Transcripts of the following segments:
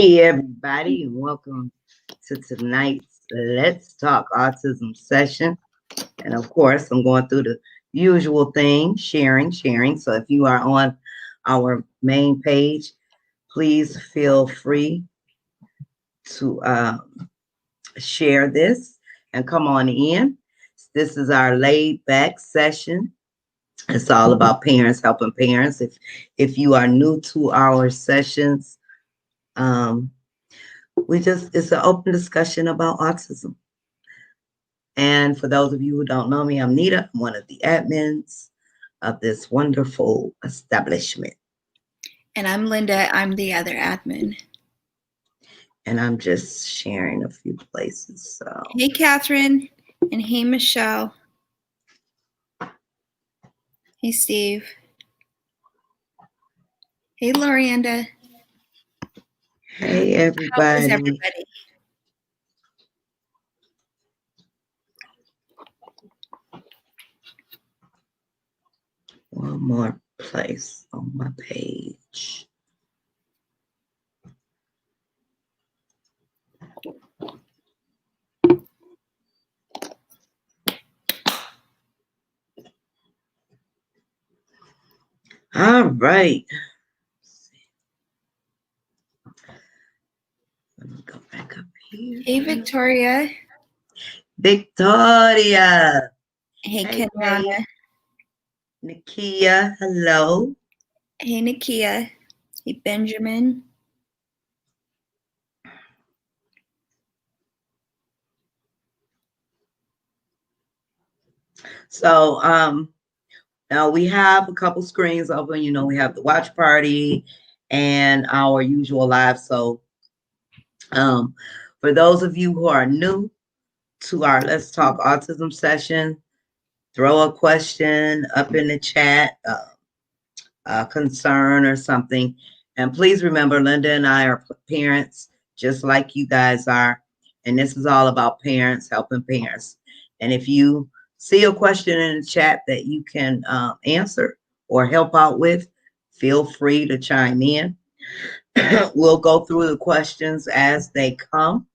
Hey, everybody, and welcome to tonight's Let's Talk Autism session. And of course, I'm going through the usual thing, sharing. So if you are on our main page, please feel free to share this and come on in. This is our laid back session. It's all about parents helping parents. If you are new to our sessions, it's an open discussion about autism. And for those of you who don't know me, I'm Nita. I'm one of the admins of this wonderful establishment. And I'm Linda. I'm the other admin. And I'm just sharing a few places. So hey, Catherine, and hey, Michelle. Hey, Steve. Hey, Lorianda. Hey, everybody. How is everybody? One more place on my page. All right. Let me go back up here. Hey, Victoria. Victoria. Hey, Kenyana. Nikia, hello. Hey, Nikia. Hey, Benjamin. So, now we have a couple screens open. You know, we have the watch party and our usual live. So, for those of you who are new to our Let's Talk Autism session, throw a question up in the chat, a concern or something. And please remember, Linda and I are parents, just like you guys are. And this is all about parents helping parents. And if you see a question in the chat that you can answer or help out with, feel free to chime in. We'll go through the questions as they come.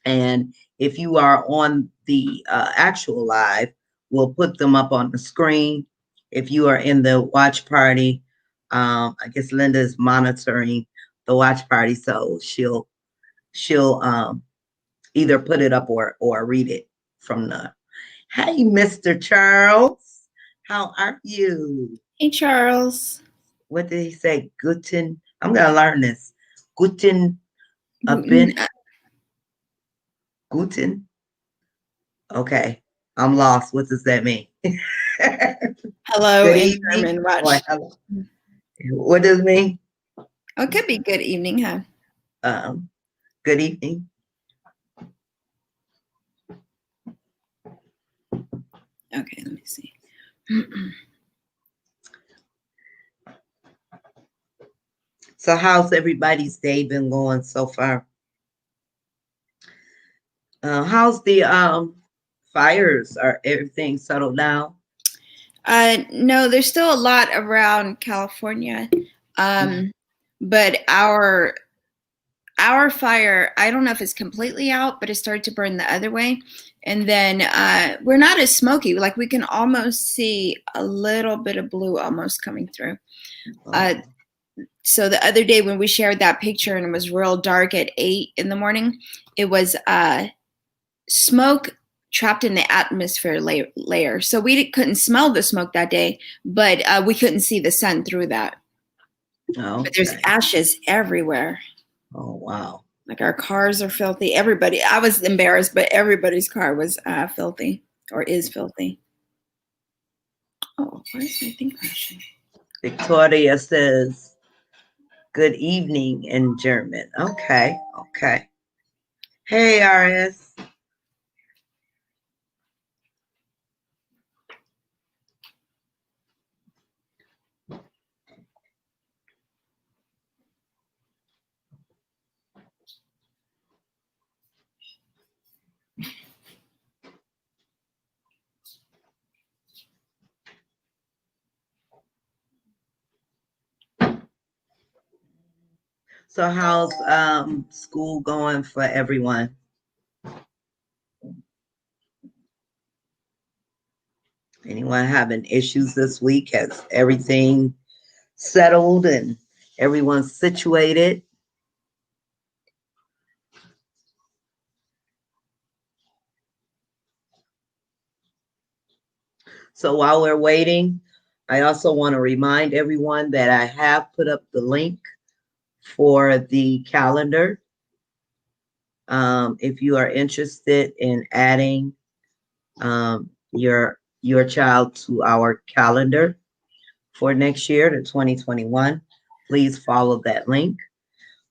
And if you are on the actual live, we'll put them up on the screen. If you are in the watch party, I guess Linda is monitoring the watch party, so she'll either put it up or read it from the. Hey, Mr. Charles, how are you? Hey, Charles. What did he say? Guten. I'm gonna learn this. Guten. Guten. Okay, I'm lost. What does that mean? Hello in German. Watch. Hello. What does it mean? Oh, it could be good evening, huh? Good evening. Okay, let me see. So how's everybody's day been going so far? How's the fires? Are everything settled down? No, there's still a lot around California. But our fire, I don't know if it's completely out, but it started to burn the other way. And then we're not as smoky. Like we can almost see a little bit of blue almost coming through. So the other day when we shared that picture and it was real dark at 8 in the morning, it was smoke trapped in the atmosphere layer. So we couldn't smell the smoke that day, but we couldn't see the sun through that. Okay. But there's ashes everywhere. Oh, wow. Like our cars are filthy. Everybody, I was embarrassed, but everybody's car was filthy or is filthy. Oh, why is my thing crashing? Victoria says, good evening in German. Okay. Hey, RS. So how's school going for everyone? Anyone having issues this week? Has everything settled and everyone's situated? So while we're waiting, I also want to remind everyone that I have put up the link for the calendar. If you are interested in adding your child to our calendar for next year, to 2021, please follow that link.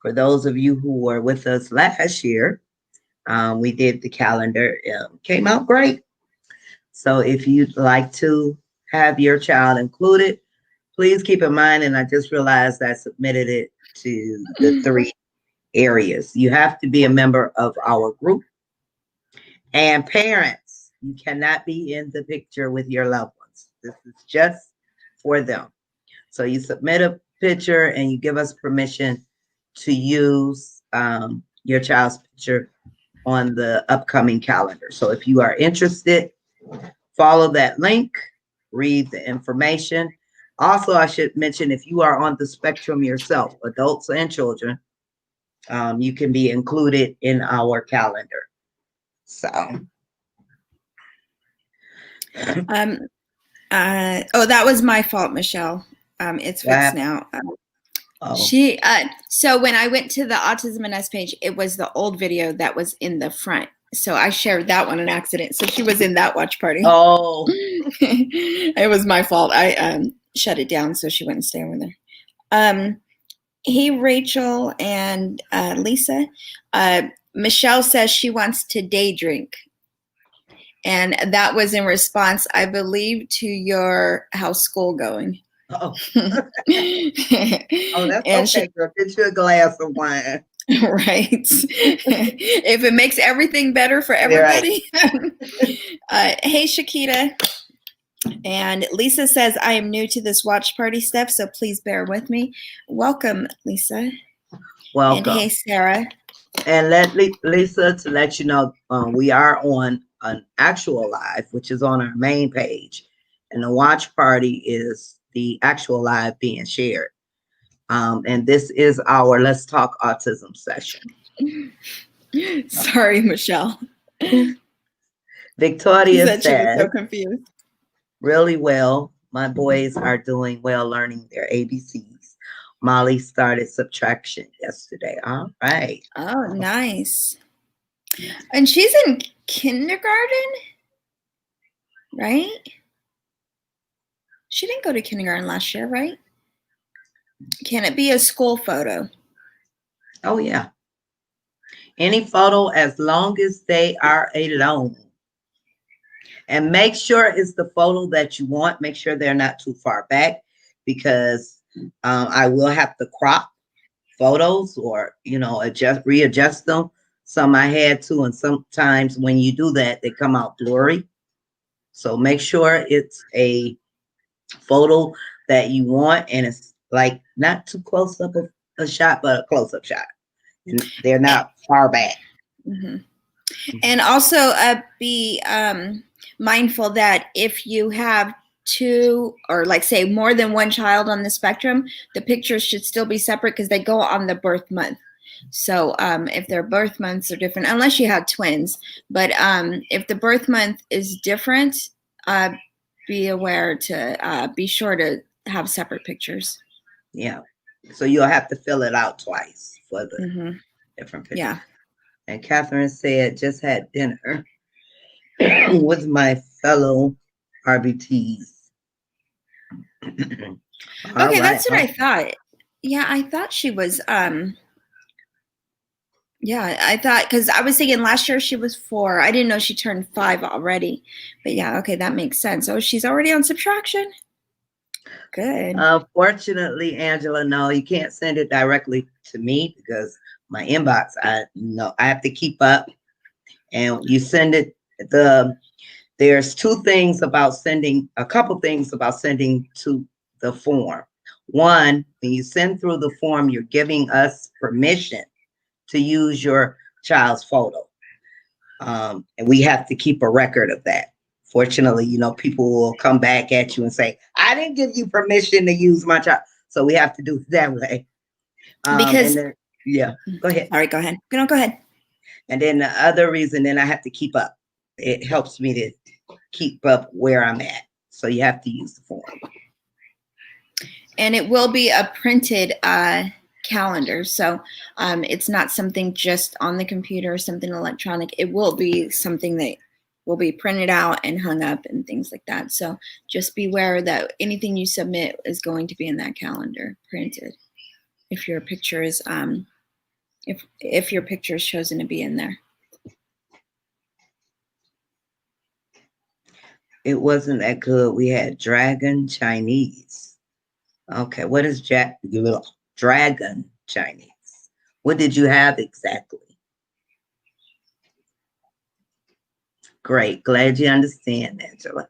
For those of you who were with us last year, we did the calendar, came out great. So if you'd like to have your child included, please keep in mind, and I just realized I submitted it to the 3 areas. You have to be a member of our group, and parents, you cannot be in the picture with your loved ones. This is just for them. So you submit a picture and you give us permission to use your child's picture on the upcoming calendar. So if you are interested, follow that link, read the information. Also, I should mention, if you are on the spectrum yourself, adults and children, you can be included in our calendar. So. That was my fault, Michelle. It's fixed now. So when I went to the Autism and Us page, it was the old video that was in the front. So I shared that one on accident. So she was in that watch party. Oh. It was my fault. I shut it down so she wouldn't stay over there. Hey, Rachel and Lisa. Michelle says she wants to day drink. And that was in response, I believe, to your how's school going. Oh, oh, that's okay, girl. Get you a glass of wine. Right. If it makes everything better for everybody. Right. Hey, Shakita. And Lisa says, I am new to this watch party stuff, so please bear with me. Welcome, Lisa. Welcome. And hey, Sarah. And Lisa, to let you know, we are on an actual live, which is on our main page. And the watch party is the actual live being shared. And this is our Let's Talk Autism session. Sorry, Michelle. Victoria said, she was so confused. Really well. My boys are doing well learning their ABCs. Molly started subtraction yesterday. All right. Oh, nice. And she's in kindergarten, right? She didn't go to kindergarten last year, right? Can it be a school photo? Oh, yeah. Any photo, as long as they are alone. And make sure it's the photo that you want. Make sure they're not too far back, because I will have to crop photos or, readjust them. Some I had to, and sometimes when you do that, they come out blurry. So make sure it's a photo that you want, and it's like not too close up a shot, but a close up shot. And they're not far back. Mm-hmm. And also be mindful that if you have 2 or like say more than 1 child on the spectrum, the pictures should still be separate because they go on the birth month. So if their birth months are different, unless you have twins, but if the birth month is different, be aware to be sure to have separate pictures. Yeah. So you'll have to fill it out twice for the different pictures. Yeah. And Catherine said, just had dinner with my fellow RBTs. Okay, right. That's what I thought. Yeah, I thought she was, yeah, I thought, because I was thinking last year she was 4. I didn't know she turned 5 already. But yeah, okay, that makes sense. Oh, she's already on subtraction? Good. Fortunately, Angela, no, you can't send it directly to me because my inbox, I have to keep up. And you send it, there's a couple things about sending to the form. One, when you send through the form, you're giving us permission to use your child's photo. And we have to keep a record of that. Fortunately, people will come back at you and say, I didn't give you permission to use my child. So we have to do it that way. Because, and then, yeah, go ahead. All right, go ahead. No, go ahead. And then the other reason, then I have to keep up. It helps me to keep up where I'm at. So you have to use the form. And it will be a printed calendar. So it's not something just on the computer or something electronic. It will be something that will be printed out and hung up and things like that. So just beware that anything you submit is going to be in that calendar printed. If your picture is if your picture is chosen to be in there. It wasn't that good. We had Dragon Chinese. Okay, what is Dragon Chinese? What did you have exactly? Great, glad you understand, Angela.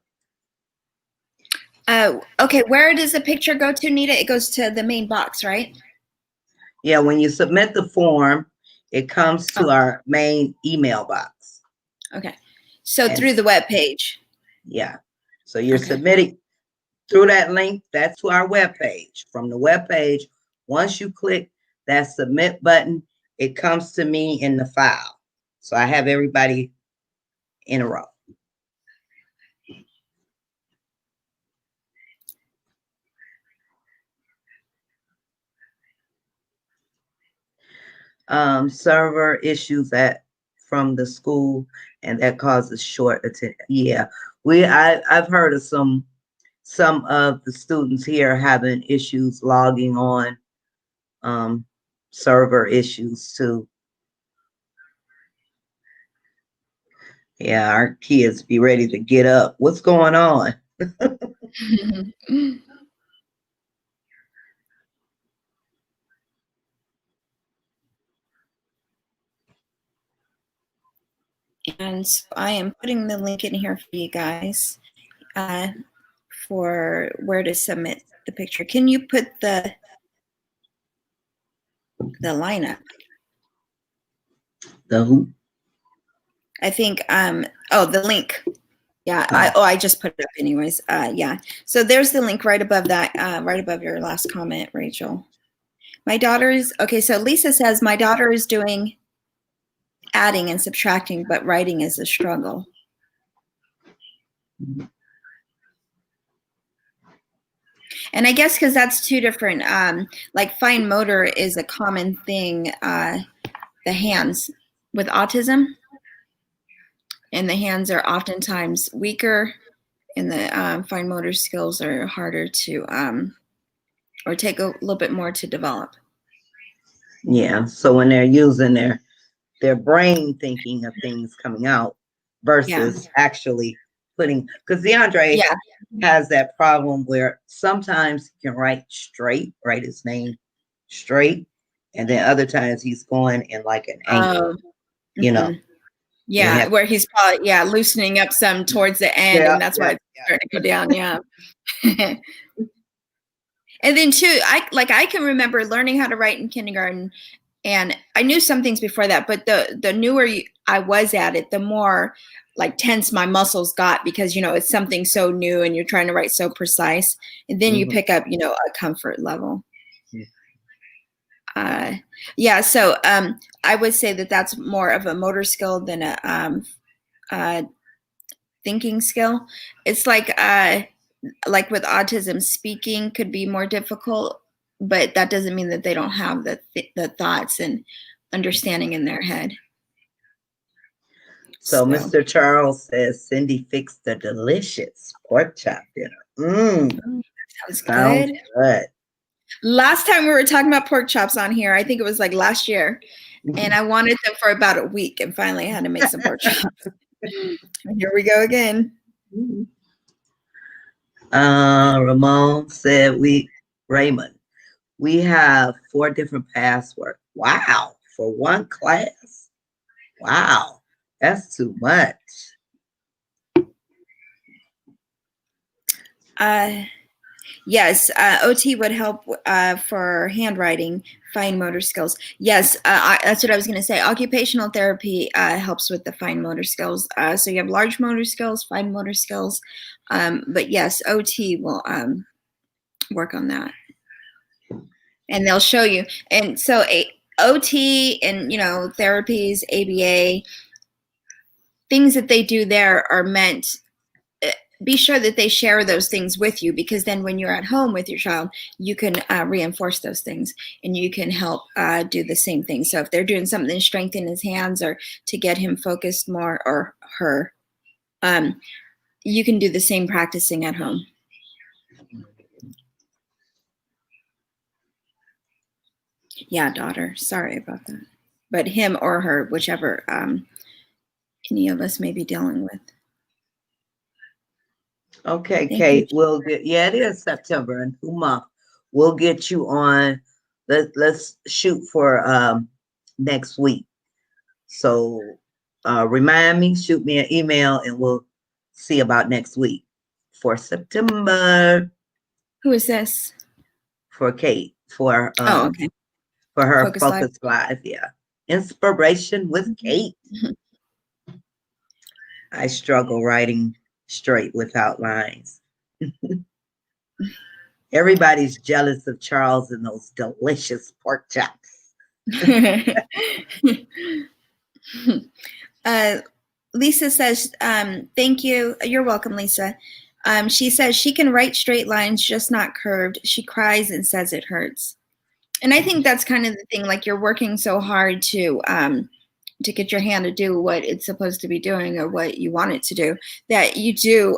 Okay, where does the picture go to, Nita? It goes to the main box, right? Yeah, when you submit the form, it comes to our main email box. Okay, so through the web page. Yeah, so you're submitting through that link. That's to our web page. From the web page, once you click that submit button, it comes to me in the file. So I have everybody in a row. Server issues from the school, and that causes short attention. Yeah, I've heard of some of the students here having issues logging on, server issues too. Yeah, our kids be ready to get up. What's going on? And so I am putting the link in here for you guys for where to submit the picture. Can you put the lineup? The who? I think, the link. Yeah, I just put it up anyways. Yeah, so there's the link right above that, right above your last comment, Rachel. My daughter is, okay, so Lisa says, my daughter is doing adding and subtracting, but writing is a struggle. And I guess because that's two different, like fine motor is a common thing, the hands with autism. And the hands are oftentimes weaker, and the fine motor skills are harder to, or take a little bit more to develop. Yeah, so when they're using their brain thinking of things coming out versus actually putting, because DeAndre has that problem where sometimes he can write his name straight, and then other times he's going in like an angle, Yeah, where he's probably loosening up some towards the end, and that's why it's starting to go down. Yeah. And then too, I can remember learning how to write in kindergarten, and I knew some things before that, but the newer I was at it, the more like tense my muscles got, because it's something so new and you're trying to write so precise, and then you pick up a comfort level. So I would say that that's more of a motor skill than a thinking skill. It's like with autism, speaking could be more difficult, but that doesn't mean that they don't have the thoughts and understanding in their head. So Mr. Charles says Cindy fixed the delicious pork chop dinner. Sounds good. Last time we were talking about pork chops on here, I think it was like last year, and I wanted them for about a week, and finally I had to make some pork chops. And here we go again. Ramon said Raymond, we have 4 different passwords. Wow, for one class. Wow, that's too much. Yes, OT would help for handwriting, fine motor skills. Yes, that's what I was going to say. Occupational therapy helps with the fine motor skills. So you have large motor skills, fine motor skills. But yes, OT will work on that. And they'll show you. And so OT and, therapies, ABA, things that they do there are meant, be sure that they share those things with you, because then when you're at home with your child, you can reinforce those things and you can help do the same thing. So if they're doing something to strengthen his hands or to get him focused more, or her, you can do the same practicing at home. Yeah, daughter. Sorry about that. But him or her, whichever any of us may be dealing with. Okay, thank Kate, we'll get, it is September and 2 months. We'll get you on. Let's shoot for next week. So remind me, shoot me an email, and we'll see about next week for September. Who is this? For Kate, for okay. For her Focus Live. Yeah. Inspiration with Kate. I struggle writing straight without lines. Everybody's jealous of Charles and those delicious pork chops. Lisa says, thank you. You're welcome, Lisa. She says she can write straight lines, just not curved. She cries and says it hurts. And I think that's kind of the thing, like you're working so hard to get your hand to do what it's supposed to be doing or what you want it to do, that you do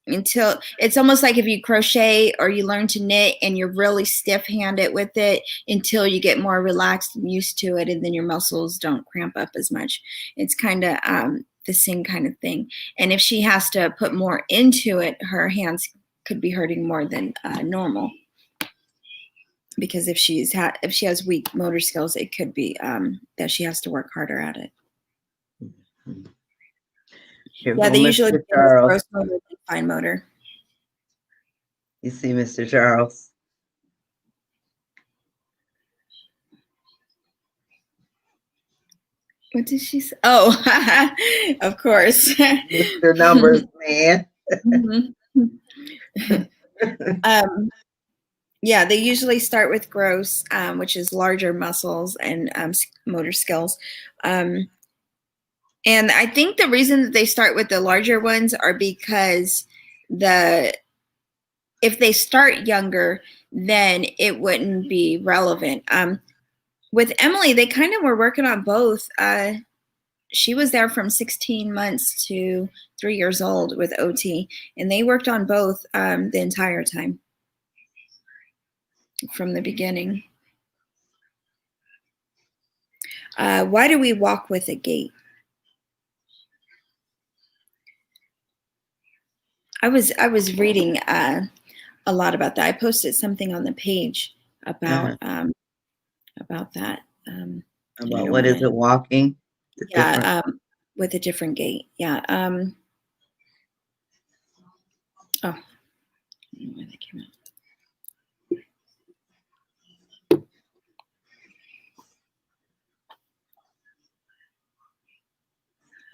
until it's almost like if you crochet or you learn to knit and you're really stiff-handed with it until you get more relaxed and used to it, and then your muscles don't cramp up as much. It's kind of the same kind of thing. And if she has to put more into it, her hands could be hurting more than normal. Because if she has weak motor skills, it could be that she has to work harder at it. Yeah, they usually begin with gross motor and fine motor. You see, Mr. Charles. What did she say? Oh, of course. Mr. Numbers Man. Yeah, they usually start with gross, which is larger muscles and motor skills. And I think the reason that they start with the larger ones are because if they start younger, then it wouldn't be relevant. With Emily, they kind of were working on both. She was there from 16 months to 3 years old with OT, and they worked on both the entire time from the beginning. Why do we walk with a gait? I was reading a lot about that. I posted something on the page about about that. About what is it walking? Yeah, with a different gait. Yeah. Oh, I don't know where that came out.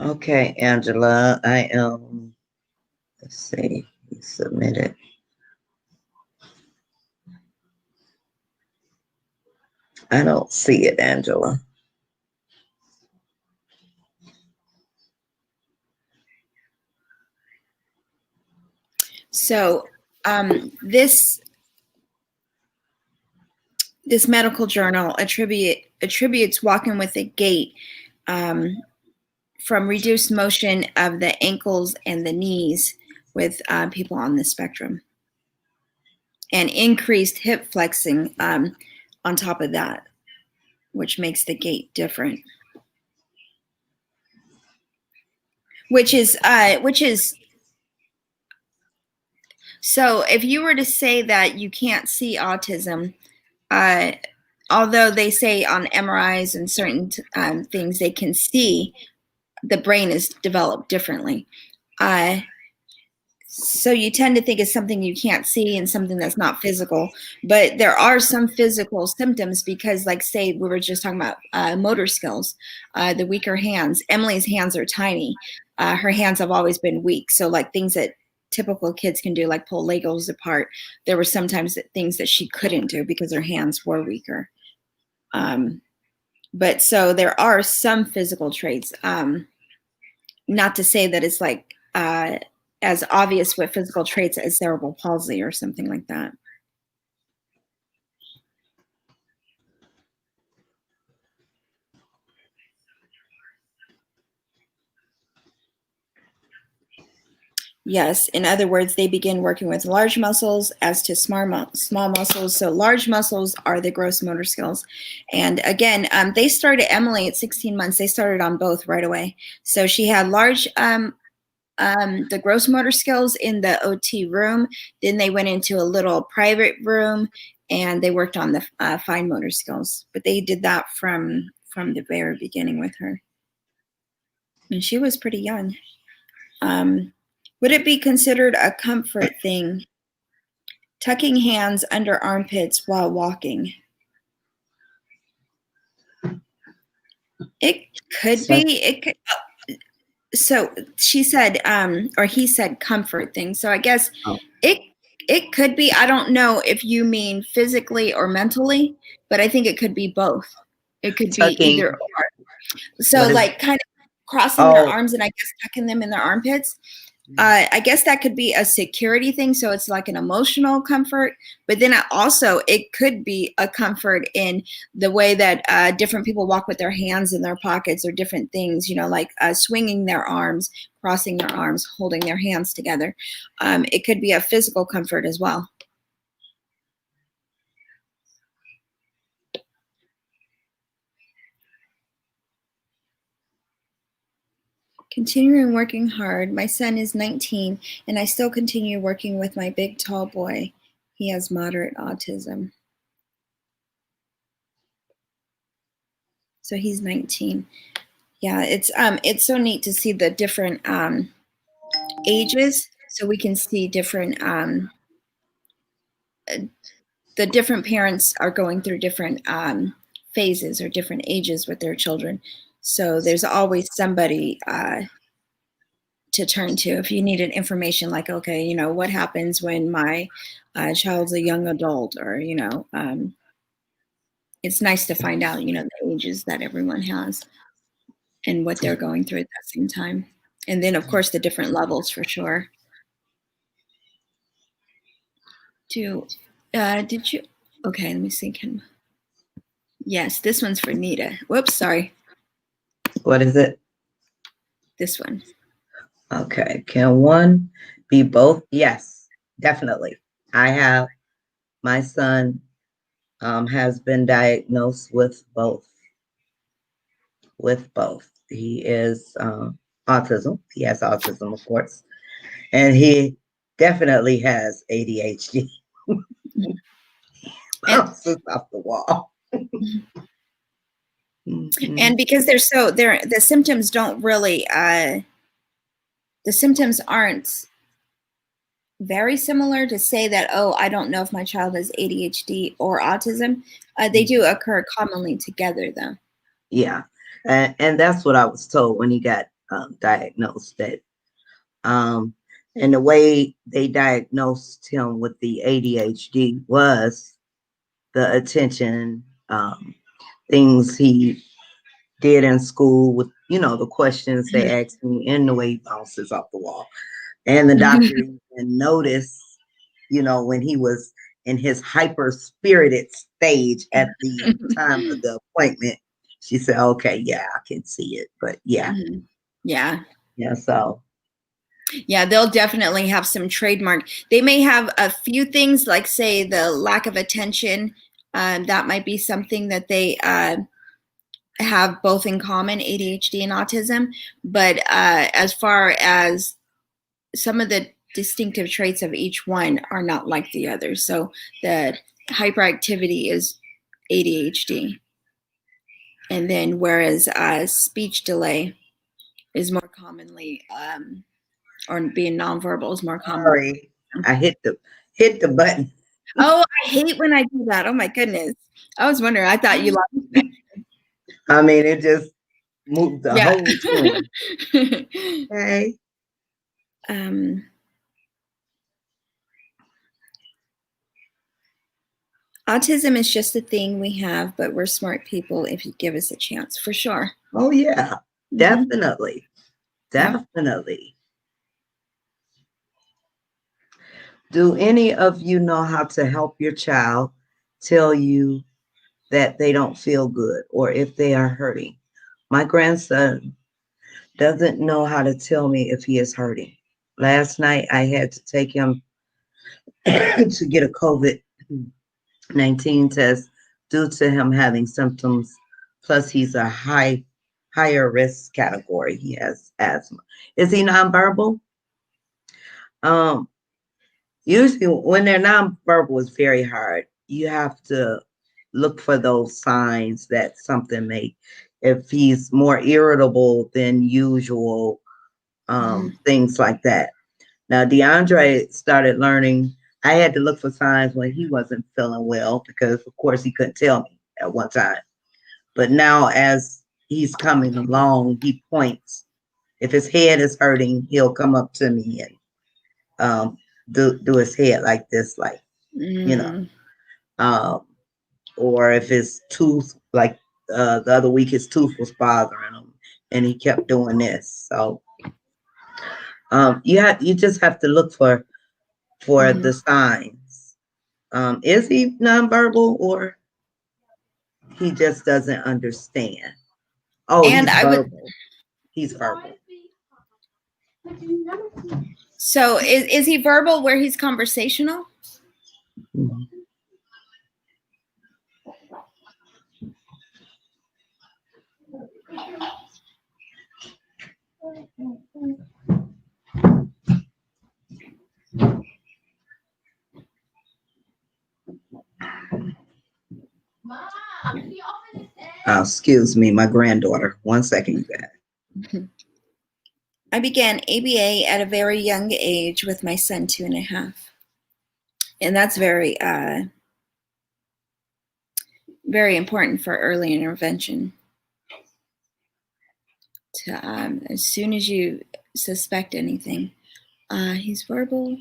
Okay, Angela, I am. Let's see. Submit it. I don't see it, Angela. So this medical journal attributes walking with a gait from reduced motion of the ankles and the knees with people on the spectrum, and increased hip flexing on top of that, which makes the gait different. Which is so if you were to say that you can't see autism, although they say on MRIs and certain things they can see the brain is developed differently. So you tend to think it's something you can't see and something that's not physical, but there are some physical symptoms because, like, say we were just talking about motor skills, the weaker hands. Emily's hands are tiny. Her hands have always been weak. So like things that typical kids can do, like pull Legos apart, there were sometimes things that she couldn't do because her hands were weaker. But so there are some physical traits. Not to say that it's like as obvious with physical traits as cerebral palsy or something like that. Yes, in other words, they begin working with large muscles as to small muscles. So large muscles are the gross motor skills. And again, they started Emily at 16 months. They started on both right away. So she had large the gross motor skills in the OT room. Then they went into a little private room and they worked on the fine motor skills. But they did that from the very beginning with her. And she was pretty young. Would it be considered a comfort thing, tucking hands under armpits while walking? It could be. It could. So she said, or he said, comfort thing. So I guess it could be. I don't know if you mean physically or mentally, but I think it could be both. It could be either or. So like kind of crossing their arms and I guess tucking them in their armpits. I guess that could be a security thing. So it's like an emotional comfort, but then also it could be a comfort in the way that different people walk with their hands in their pockets or different things, you know, like swinging their arms, crossing their arms, holding their hands together. It could be a physical comfort as well. Continuing working hard. My son is 19 and I still continue working with my big tall boy. He has moderate autism. So he's 19. Yeah, it's so neat to see the different ages, so we can see different the different parents are going through different phases or different ages with their children. So there's always somebody to turn to if you needed information, like, okay, you know, what happens when my child's a young adult, or you know, it's nice to find out, you know, the ages that everyone has and what they're going through at the same time. And then, of course, the different levels for sure. Did you? Okay, let me see. Yes, this one's for Nita. Whoops, sorry. What is it? This one. Okay. Can one be both? Yes, definitely. I have, my son has been diagnosed with both. He is autism. He has autism, of course. And he definitely has ADHD. Bounces off the wall. And because the symptoms don't really, the symptoms aren't very similar to say that, oh, I don't know if my child has ADHD or autism. They do occur commonly together, though. Yeah. And that's what I was told when he got diagnosed, that and the way they diagnosed him with the ADHD was the attention, things he did in school with, you know, the questions they asked me, and the way he bounces off the wall. And the doctor even noticed, you know, when he was in his hyper spirited stage at the time of the appointment, she said, okay, yeah, I can see it. But yeah. Yeah. Yeah. So. Yeah, they'll definitely have some trademark. They may have a few things, like say the lack of attention. That might be something that they have both in common, ADHD and autism. But as far as some of the distinctive traits of each one are not like the other. So the hyperactivity is ADHD. And then whereas speech delay is more commonly or being nonverbal is more common. Sorry, I hit the button. Oh, I hate when I do that. Oh my goodness. I was wondering. I thought you lost it. I mean, it just moved the Yeah. whole screen. Okay. Autism is just a thing we have, but we're smart people if you give us a chance, for sure. Oh yeah, definitely. Definitely. Do any of you know how to help your child tell you that they don't feel good or if they are hurting? My grandson doesn't know how to tell me if he is hurting. Last night, I had to take him to get a COVID-19 test due to him having symptoms. Plus, he's a higher risk category. He has asthma. Is he nonverbal? Usually, when they're nonverbal, it's very hard. You have to look for those signs that something may, if he's more irritable than usual, things like that. Now, DeAndre started learning. I had to look for signs when he wasn't feeling well because, of course, he couldn't tell me at one time. But now, as he's coming along, he points. If his head is hurting, he'll come up to me and do his head like this, like, you know. Or if his tooth, like the other week, his tooth was bothering him, and he kept doing this. So you just have to look for the signs. Is he nonverbal or he just doesn't understand? Oh, and he's I verbal. would. He's verbal. So is he verbal where he's conversational? Mhm. Excuse me, my granddaughter. 1 second, you guys. I began ABA at a very young age with my son, 2.5. And that's very, very important for early intervention. To as soon as you suspect anything, he's verbal.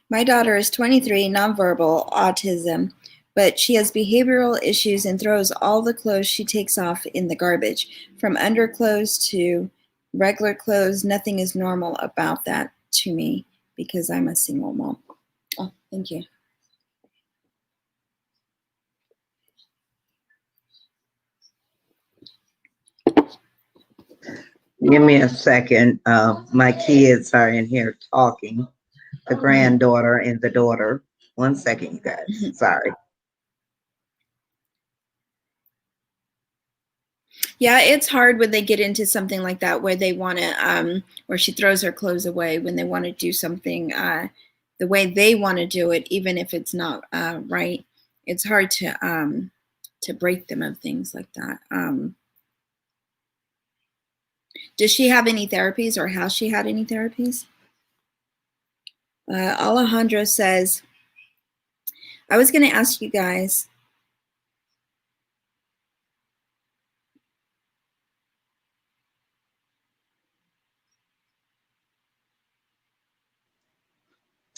My daughter is 23, nonverbal, autism, but she has behavioral issues and throws all the clothes she takes off in the garbage. From underclothes to regular clothes, nothing is normal about that to me because I'm a single mom. Oh, thank you. Give me a second. My kids are in here talking, the granddaughter and the daughter. 1 second, you guys. Sorry. Yeah, it's hard when they get into something like that where they want to, where she throws her clothes away when they want to do something the way they want to do it, even if it's not right. It's hard to break them of things like that. Does she have any therapies, or has she had any therapies? Alejandro says, I was going to ask you guys.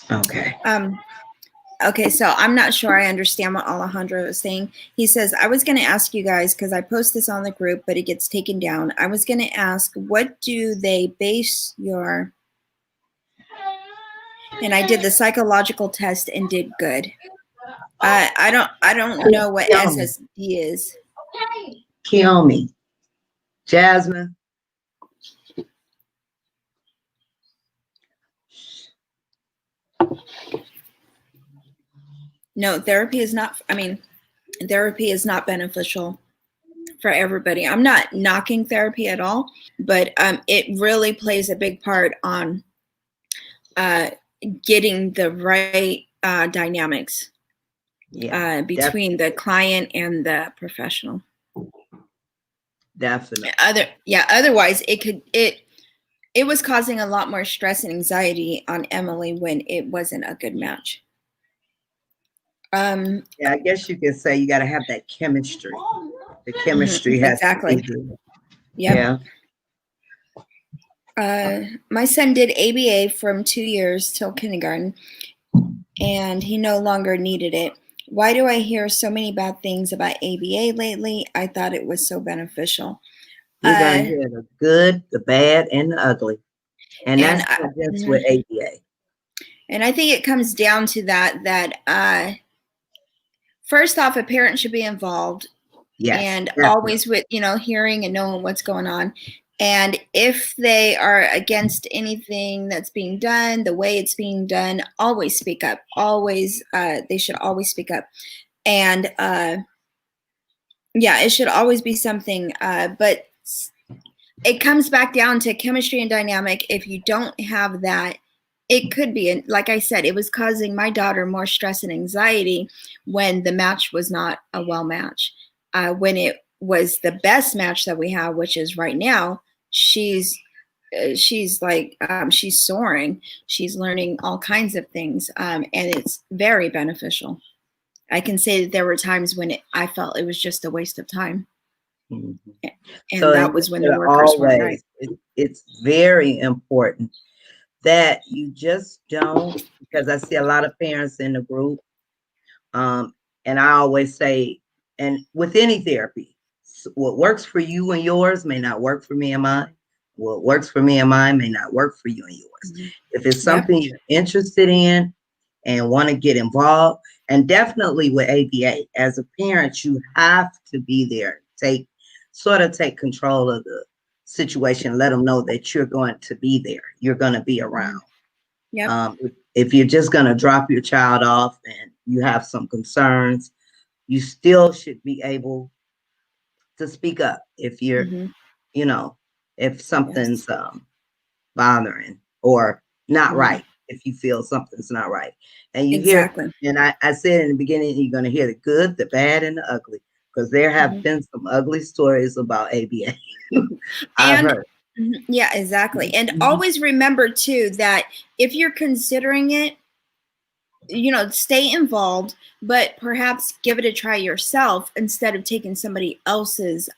Okay. Okay, so I'm not sure I understand what Alejandro is saying. He says, I was going to ask you guys, because I post this on the group, but it gets taken down. I was going to ask, what do they base your... And I did the psychological test and did good. I don't know what SSD is. Kiyomi. Jasmine. No, therapy is not, therapy is not beneficial for everybody. I'm not knocking therapy at all, but it really plays a big part on getting the right dynamics between the client and the professional. Definitely. Otherwise it was causing a lot more stress and anxiety on Emily when it wasn't a good match. Yeah, I guess you can say you got to have that chemistry. The chemistry has exactly. to be there. Yep. Yeah. My son did ABA from 2 years till kindergarten, and he no longer needed it. Why do I hear so many bad things about ABA lately? I thought it was so beneficial. You're going to hear the good, the bad, and the ugly. And that's not just with ABA. And I think it comes down to that first off, a parent should be involved. Yes, and definitely. Always with, hearing and knowing what's going on. And if they are against anything that's being done, the way it's being done, always speak up. Always, they should always speak up. And it should always be something. But it comes back down to chemistry and dynamic. If you don't have that, it could be, like I said, it was causing my daughter more stress and anxiety when the match was not a well match. When it was the best match that we have, which is right now, she's like, she's soaring. She's learning all kinds of things, and it's very beneficial. I can say that there were times when I felt it was just a waste of time. Mm-hmm. And so that was when the workers weren't right. It's very important that you just don't, because I see a lot of parents in the group, and I always say, and with any therapy, what works for you and yours may not work for me and mine. What works for me and mine may not work for you and yours. Mm-hmm. If it's something you're interested in and want to get involved, and definitely with ABA, as a parent, you have to be there. Take control of the situation. Let them know that you're going to be there. You're going to be around. Yep. If you're just going to drop your child off and you have some concerns, you still should be able to speak up if you're, if something's bothering or not right, if you feel something's not right. And you hear, and I said in the beginning, you're going to hear the good, the bad, and the ugly, because there have been some ugly stories about ABA. I've heard. Yeah, exactly. And always remember too that if you're considering it, stay involved, but perhaps give it a try yourself instead of taking somebody else's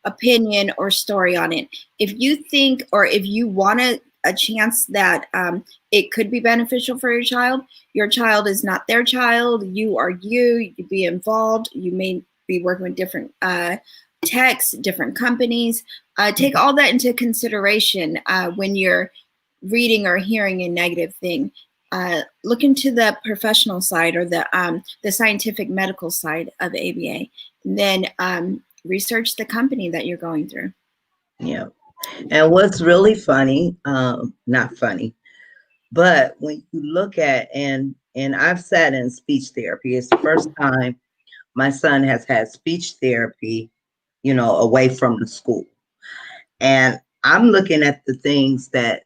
opinion or story on it. If you think, or if you want a chance that it could be beneficial for your child is not their child. You are you be involved. You may be working with different techs, different companies. Take all that into consideration when you're reading or hearing a negative thing. Look into the professional side or the scientific medical side of ABA, and then research the company that you're going through. Yeah. And what's really funny, not funny, but when you look at, and I've sat in speech therapy, it's the first time my son has had speech therapy, away from the school. And I'm looking at the things that,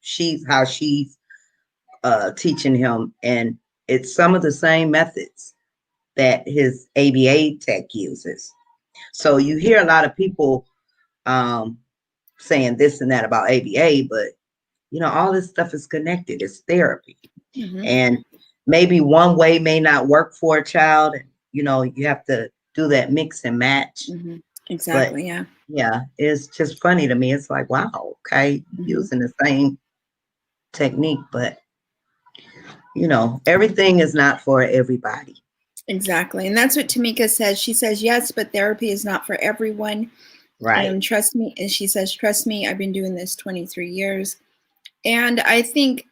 she's teaching him. And it's some of the same methods that his ABA tech uses. So you hear a lot of people saying this and that about ABA, but all this stuff is connected. It's therapy. And maybe one way may not work for a child. And, you have to do that mix and match. Exactly. But, yeah. It's just funny to me. It's like, wow, okay, using the same technique, but everything is not for everybody. Exactly. And that's what Tamika says. She says, yes, but therapy is not for everyone. Right. Trust me. And she says, trust me, I've been doing this 23 years. And I think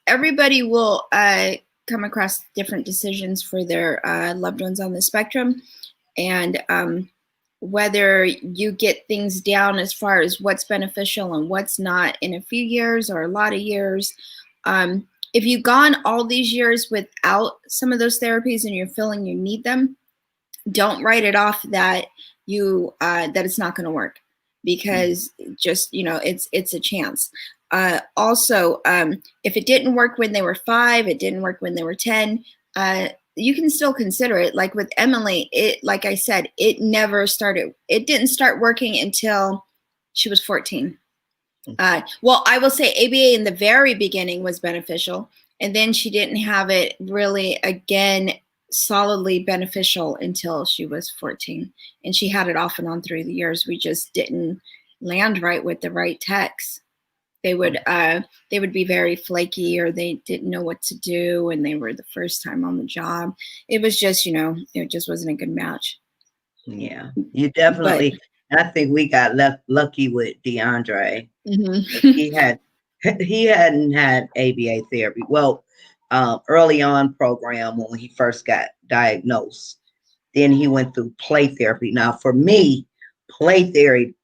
everybody will come across different decisions for their loved ones on the spectrum. And whether you get things down as far as what's beneficial and what's not in a few years or a lot of years, if you've gone all these years without some of those therapies and you're feeling you need them, don't write it off that that it's not going to work, because just, it's a chance. Also, if it didn't work when they were 5, it didn't work when they were 10, you can still consider it. Like with Emily, it, like I said, it didn't start working until she was 14. Well, I will say ABA in the very beginning was beneficial, and then she didn't have it really again solidly beneficial until she was 14, and she had it off and on through the years. We just didn't land right with the right techs. They would be very flaky, or they didn't know what to do, and they were the first time on the job. It was just, it just wasn't a good match. Yeah, you definitely. But, I think we got lucky with DeAndre. mm-hmm. He hadn't had ABA therapy. Well, early on program when he first got diagnosed. Then he went through play therapy. Now, for me, play therapy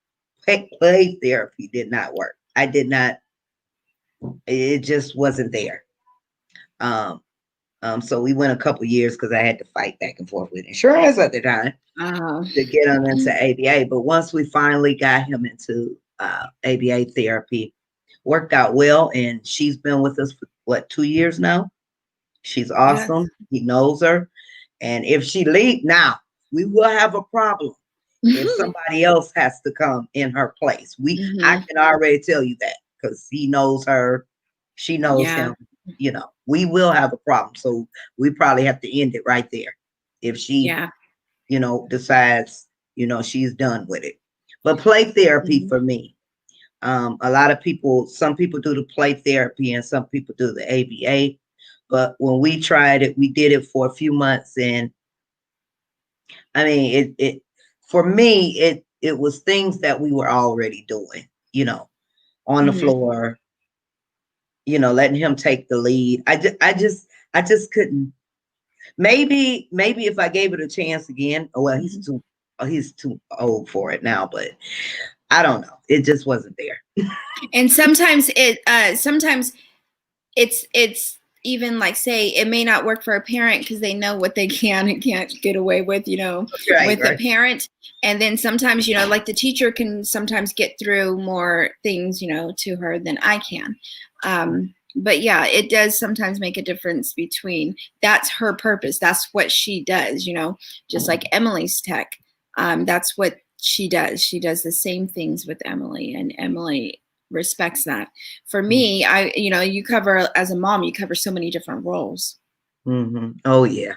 did not work. I did not. It just wasn't there. So we went a couple years because I had to fight back and forth with insurance at the time to get him into ABA. But once we finally got him into ABA therapy, worked out well, and she's been with us for 2 years now. She's awesome. Yes. He knows her, and if she leaves now, we will have a problem. If somebody else has to come in her place, I can already tell you that because he knows her, she knows him. We will have a problem. So we probably have to end it right there if she, decides, she's done with it. But play therapy for me, a lot of people, some people do the play therapy and some people do the ABA. But when we tried it, we did it for a few months, and I mean, it for me, it was things that we were already doing, on the floor, letting him take the lead. I just couldn't. Maybe if I gave it a chance again. Well, he's too old for it now, but I don't know. It just wasn't there. And sometimes it's even like, say, it may not work for a parent because they know what they can and can't get away with, with the parent. And then sometimes, like the teacher can sometimes get through more things, to her than I can. But yeah, it does sometimes make a difference between that's her purpose. That's what she does, just like Emily's tech. That's what she does. She does the same things with Emily, and Emily respects that. For me, you cover, as a mom, you cover so many different roles. Oh yeah.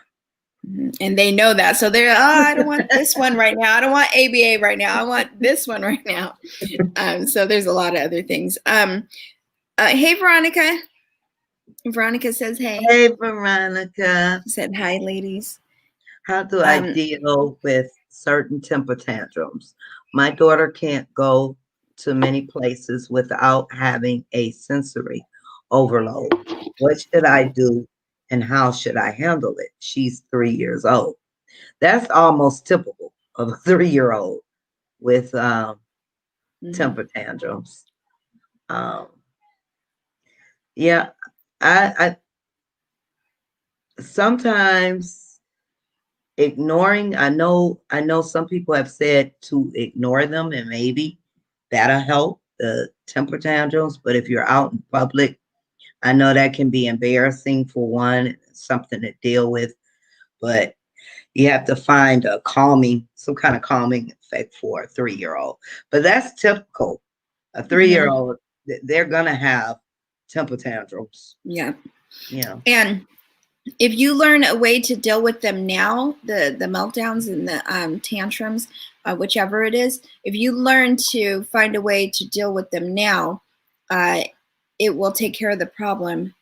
And they know that. So they're, I don't want this one right now. I don't want ABA right now. I want this one right now. So there's a lot of other things. Hey, Veronica. Veronica says, hey. Hey, Veronica. She said, hi, ladies. How do I deal with certain temper tantrums? My daughter can't go to many places without having a sensory overload. What should I do and how should I handle it? She's 3 years old. That's almost typical of a 3-year-old with temper tantrums. Yeah, I sometimes ignoring, I know some people have said to ignore them and maybe that'll help the temper tantrums, but if you're out in public, I know that can be embarrassing for one, something to deal with, but you have to find some kind of calming effect for a 3-year-old. But that's typical. A 3-year-old, they're gonna have temper tantrums. Yeah. And if you learn a way to deal with them now, the meltdowns and the tantrums, whichever it is, if you learn to find a way to deal with them now, it will take care of the problem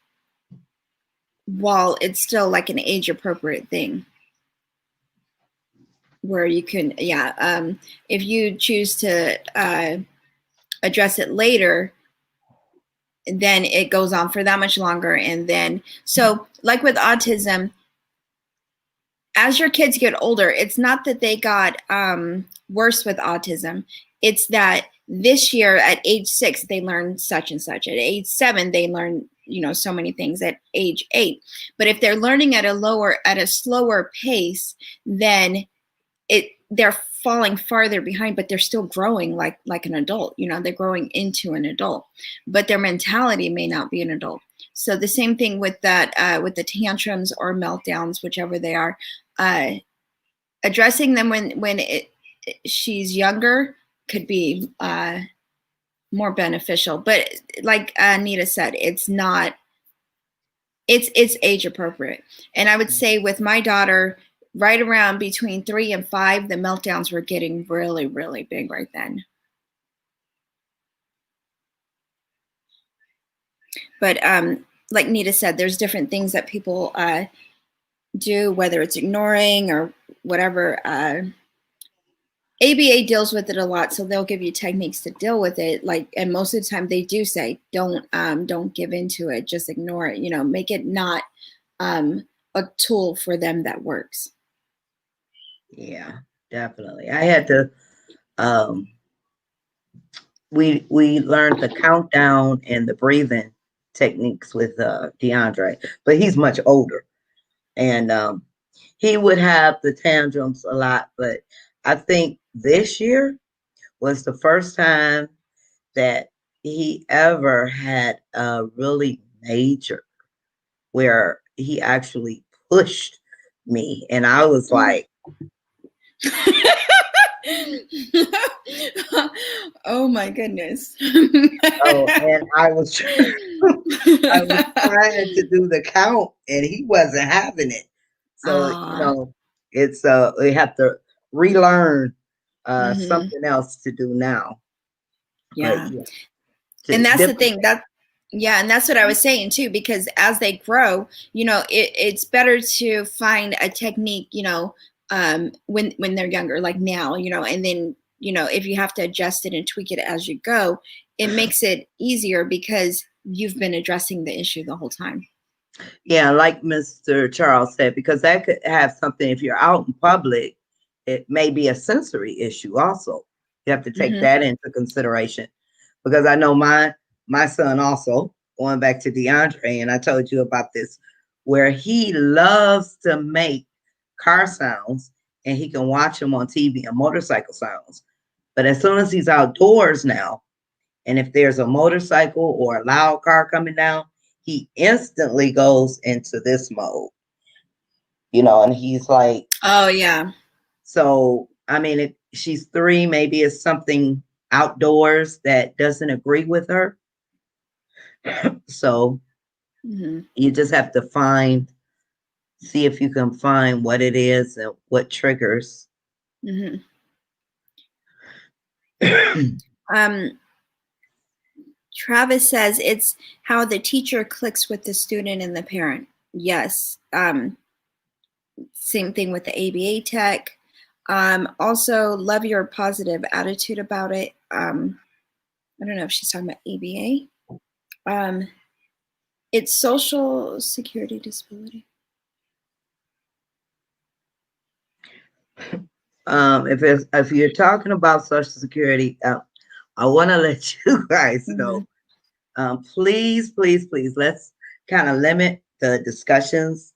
while it's still like an age appropriate thing. Where you can, if you choose to address it later, then it goes on for that much longer. And then, so like with autism, as your kids get older, it's not that they got worse with autism. It's that this year at age 6, they learn such and such. At age 7, they learn, so many things. At age 8. But if they're learning at a slower pace, then they're falling farther behind, but they're still growing like an adult. They're growing into an adult, but their mentality may not be an adult. So the same thing with that, with the tantrums or meltdowns, whichever they are, addressing them when she's younger could be more beneficial. But like Nita said, it's age appropriate. And I would say with my daughter, right around between 3 and 5, the meltdowns were getting really, really big right then. But like Nita said, there's different things that people do, whether it's ignoring or whatever. ABA deals with it a lot, so they'll give you techniques to deal with it. Like, and most of the time they do say, don't give into it, just ignore it. Make it not a tool for them that works. Yeah, definitely. I had to. We learned the countdown and the breathing techniques with DeAndre, but he's much older, and he would have the tantrums a lot. But I think this year was the first time that he ever had a really major where he actually pushed me, and I was like, oh my goodness. oh, and I was trying to do the count, and he wasn't having it. So it's we have to relearn something else to do now. Yeah. But, and that's the thing and that's what I was saying too, because as they grow, it's better to find a technique, when they're younger, like now, and then, if you have to adjust it and tweak it as you go, it makes it easier because you've been addressing the issue the whole time. Yeah, like Mr. Charles said, because that could have something, if you're out in public, it may be a sensory issue also. You have to take that into consideration. Because I know my son also, going back to DeAndre, and I told you about this, where he loves to make car sounds and he can watch them on TV and motorcycle sounds. But as soon as he's outdoors now, and if there's a motorcycle or a loud car coming down, he instantly goes into this mode, and he's like, oh yeah. So, I mean, if she's 3, maybe it's something outdoors that doesn't agree with her. So you just have to see if you can find what it is and what triggers. Travis says it's how the teacher clicks with the student and the parent. Yes. Same thing with the ABA tech. Also, love your positive attitude about it. I don't know if she's talking about ABA. It's Social Security Disability. If you're talking about Social Security, I want to let you guys know, please, please, please, let's kind of limit the discussions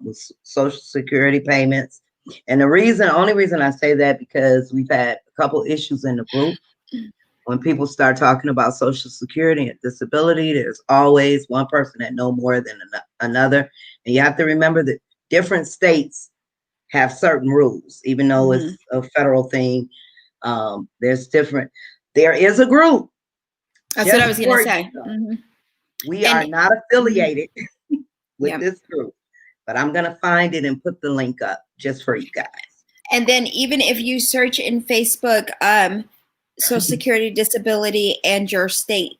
with Social Security payments. And the only reason I say that, because we've had a couple issues in the group. When people start talking about Social Security and disability, there's always one person that knows more than another. And you have to remember that different states have certain rules, even though it's a federal thing. There is a group. That's what I was going to say. We are not affiliated with this group, but I'm going to find it and put the link up just for you guys. And then even if you search in Facebook, Social Security Disability and your state,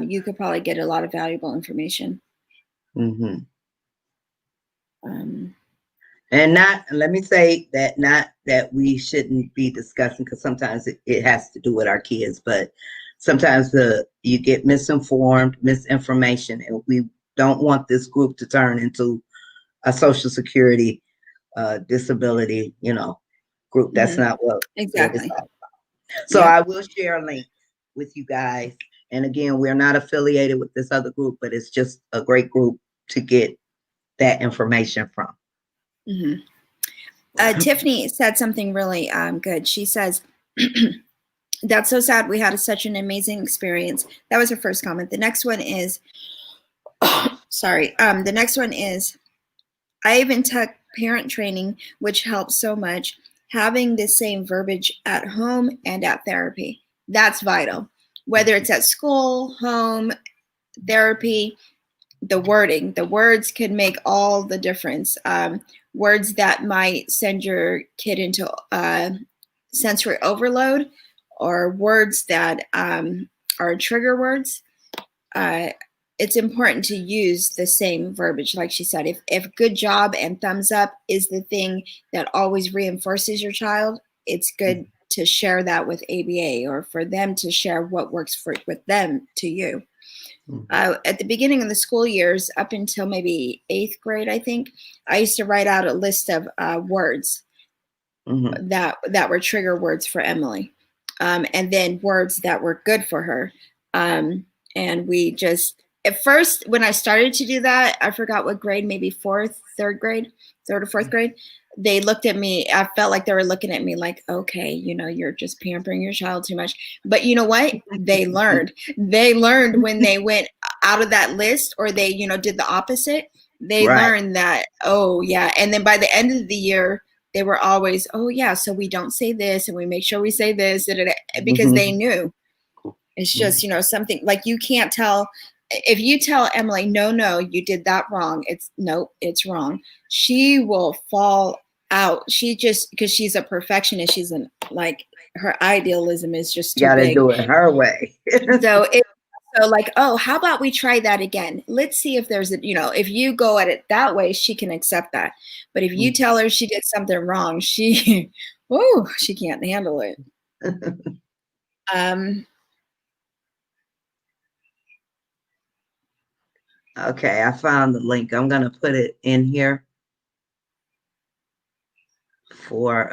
you could probably get a lot of valuable information. And let me say that, not that we shouldn't be discussing, because sometimes it has to do with our kids, but sometimes you get misinformation, and we don't want this group to turn into a Social Security disability, group. That's not what exactly. It's all about. So I will share a link with you guys. And again, we're not affiliated with this other group, but it's just a great group to get that information from. Tiffany said something really good. She says, that's so sad. We had such an amazing experience. That was her first comment. The next one is, Sorry. The next one is, I even took parent training, which helps so much. Having the same verbiage at home and at therapy. That's vital. Whether it's at school, home, therapy, the wording, the words can make all the difference. Words that might send your kid into sensory overload, or words that are trigger words. It's important to use the same verbiage. Like she said, if good job and thumbs up is the thing that always reinforces your child, it's good to share that with ABA, or for them to share what works with them to you. At the beginning of the school years, up until maybe 8th grade, I think, I used to write out a list of words that were trigger words for Emily, and then words that were good for her. And we just, at first, when I started to do that, I forgot what grade, maybe third or fourth grade. They looked at me. I felt like they were looking at me like, okay, you're just pampering your child too much. But you know what? They learned. They learned when they went out of that list, or they, did the opposite. They learned that, oh yeah. And then by the end of the year, they were always, oh yeah, so we don't say this, and we make sure we say this, because they knew. It's just, something like, you can't tell. If you tell Emily, no, you did that wrong, it's wrong, she will fall out. She just, because she's a perfectionist, she's like, her idealism is just too big. Do it her way. So like, oh, how about we try that again? Let's see if there's if you go at it that way, she can accept that. But if you tell her she did something wrong, she can't handle it. Okay, I found the link. I'm gonna put it in here for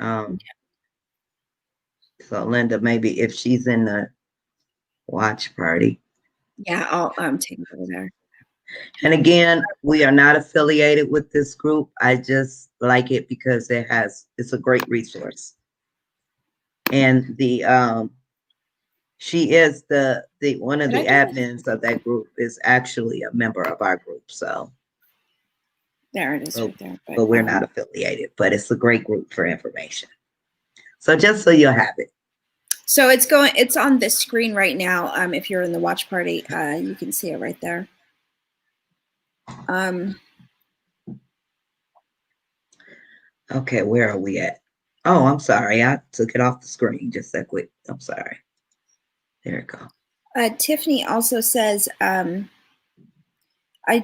so Linda, maybe if she's in the watch party. Yeah, I'll take it over there. And again, we are not affiliated with this group. I just like it because it's a great resource. And she is the one of the admins of that group is actually a member of our group. So there it is, right there. But we're not affiliated, but it's a great group for information. So just so you'll have it. So it's on the screen right now. If you're in the watch party, you can see it right there. Okay, where are we at? Oh, I'm sorry. I took it off the screen just that quick. I'm sorry. There it goes. Tiffany also says, I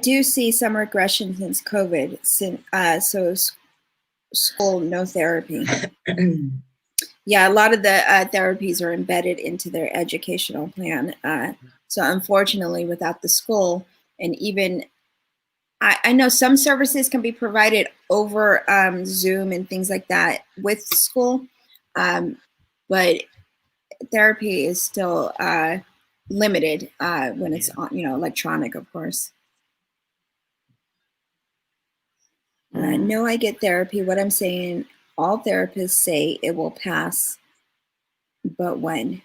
do see some regression since COVID. So school, no therapy. Yeah, a lot of the therapies are embedded into their educational plan. So unfortunately, without the school, and even I know some services can be provided over Zoom and things like that with school, but therapy is still limited when it's on, electronic, of course. No, I get therapy. What I'm saying, all therapists say it will pass, but when?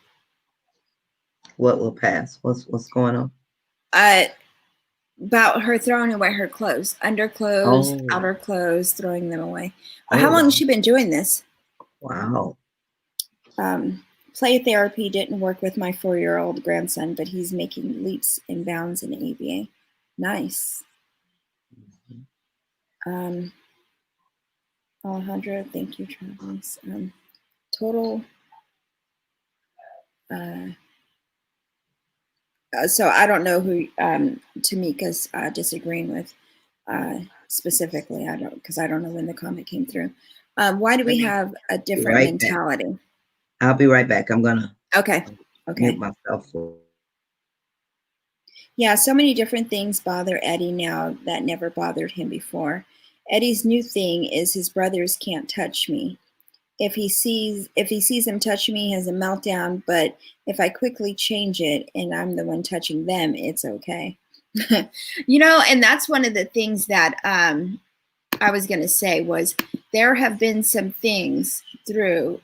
What will pass? What's going on? About her throwing away her clothes, underclothes, outer clothes, throwing them away. How long has she been doing this? Wow. Play therapy didn't work with my 4-year-old grandson, but he's making leaps and bounds in ABA. Nice. Alejandro, thank you, Travis. Total. So I don't know who Tamika's disagreeing with specifically. I don't, because I don't know when the comment came through. Why do we have a different mentality? Back. I'll be right back. I'm gonna mute myself. Yeah, so many different things bother Eddie now that never bothered him before. Eddie's new thing is his brothers can't touch me. If he sees them touching me, he has a meltdown, but if I quickly change it and I'm the one touching them, it's okay. And that's one of the things that I was going to say was there have been some things through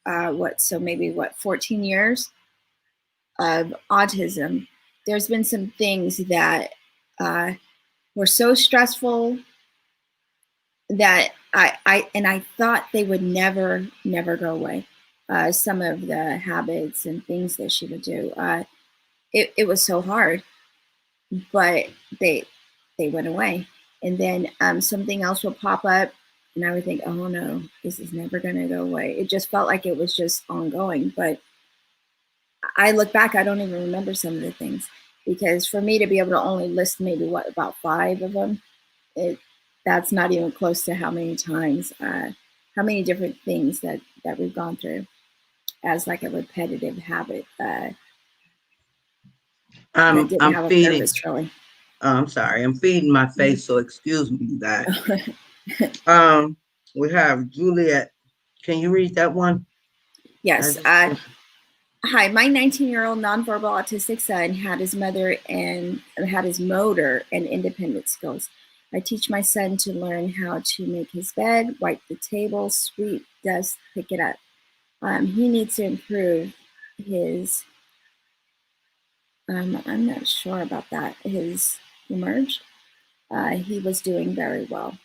maybe 14 years of autism. There's been some things that were so stressful that I thought they would never go away. Some of the habits and things that she would do, it was so hard, but they went away. And then something else would pop up, and I would think, oh no, this is never going to go away. It just felt like it was just ongoing. But I look back, I don't even remember some of the things, because for me to be able to only list maybe about 5 of them, that's not even close to how many times, how many different things that we've gone through as like a repetitive habit that didn't have a feeding. purpose, really. I'm sorry, I'm feeding my face, so excuse me, you guys. We have Juliet. Can you read that one? Yes. Hi, my 19-year-old nonverbal autistic son had his motor and independent skills. I teach my son to learn how to make his bed, wipe the table, sweep, dust, pick it up. He needs to improve his, I'm not sure about that, his emerge. He was doing very well.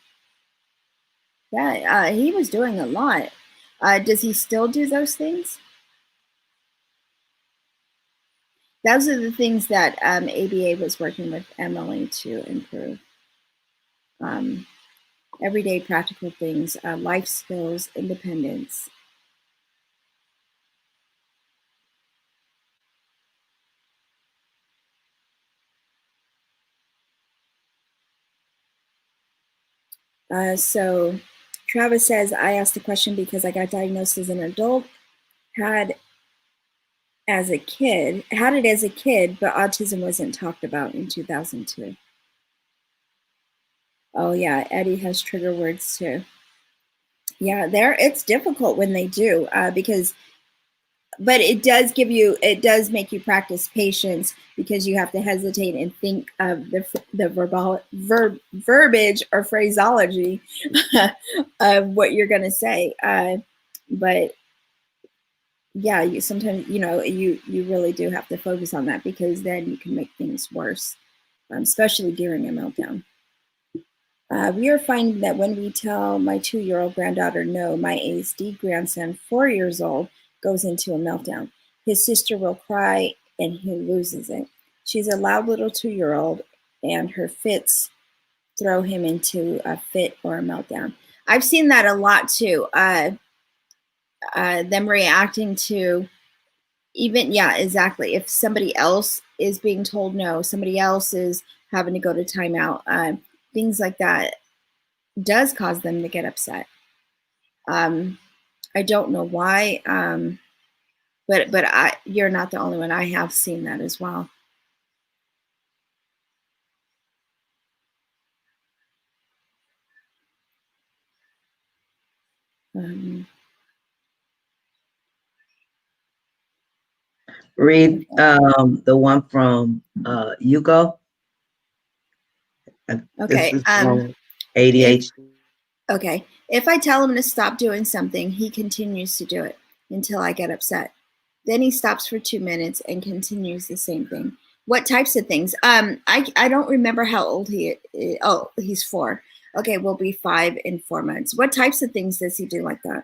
Yeah, he was doing a lot. Does he still do those things? Those are the things that ABA was working with Emily to improve. Everyday practical things, life skills, independence. So Travis says, I asked the question because I got diagnosed as an adult, had it as a kid, but autism wasn't talked about in 2002. Oh yeah, Eddie has trigger words too. Yeah, it's difficult when they do, because, but it does make you practice patience, because you have to hesitate and think of the verbiage or phraseology of what you're going to say. But yeah, you sometimes, you really do have to focus on that, because then you can make things worse, especially during a meltdown. We are finding that when we tell my 2-year-old granddaughter no, my ASD grandson, 4 years old, goes into a meltdown. His sister will cry and he loses it. She's a loud little 2-year-old, and her fits throw him into a fit or a meltdown. I've seen that a lot too. Them reacting to even, yeah, exactly. If somebody else is being told no, somebody else is having to go to timeout, things like that does cause them to get upset. I don't know why, but you're not the only one. I have seen that as well. Read the one from Hugo. Okay. This is from ADHD. Okay. If I tell him to stop doing something, he continues to do it until I get upset. Then he stops for 2 minutes and continues the same thing. What types of things? I don't remember how old he is. Oh, he's 4. Okay, we'll be 5 in 4 months. What types of things does he do like that?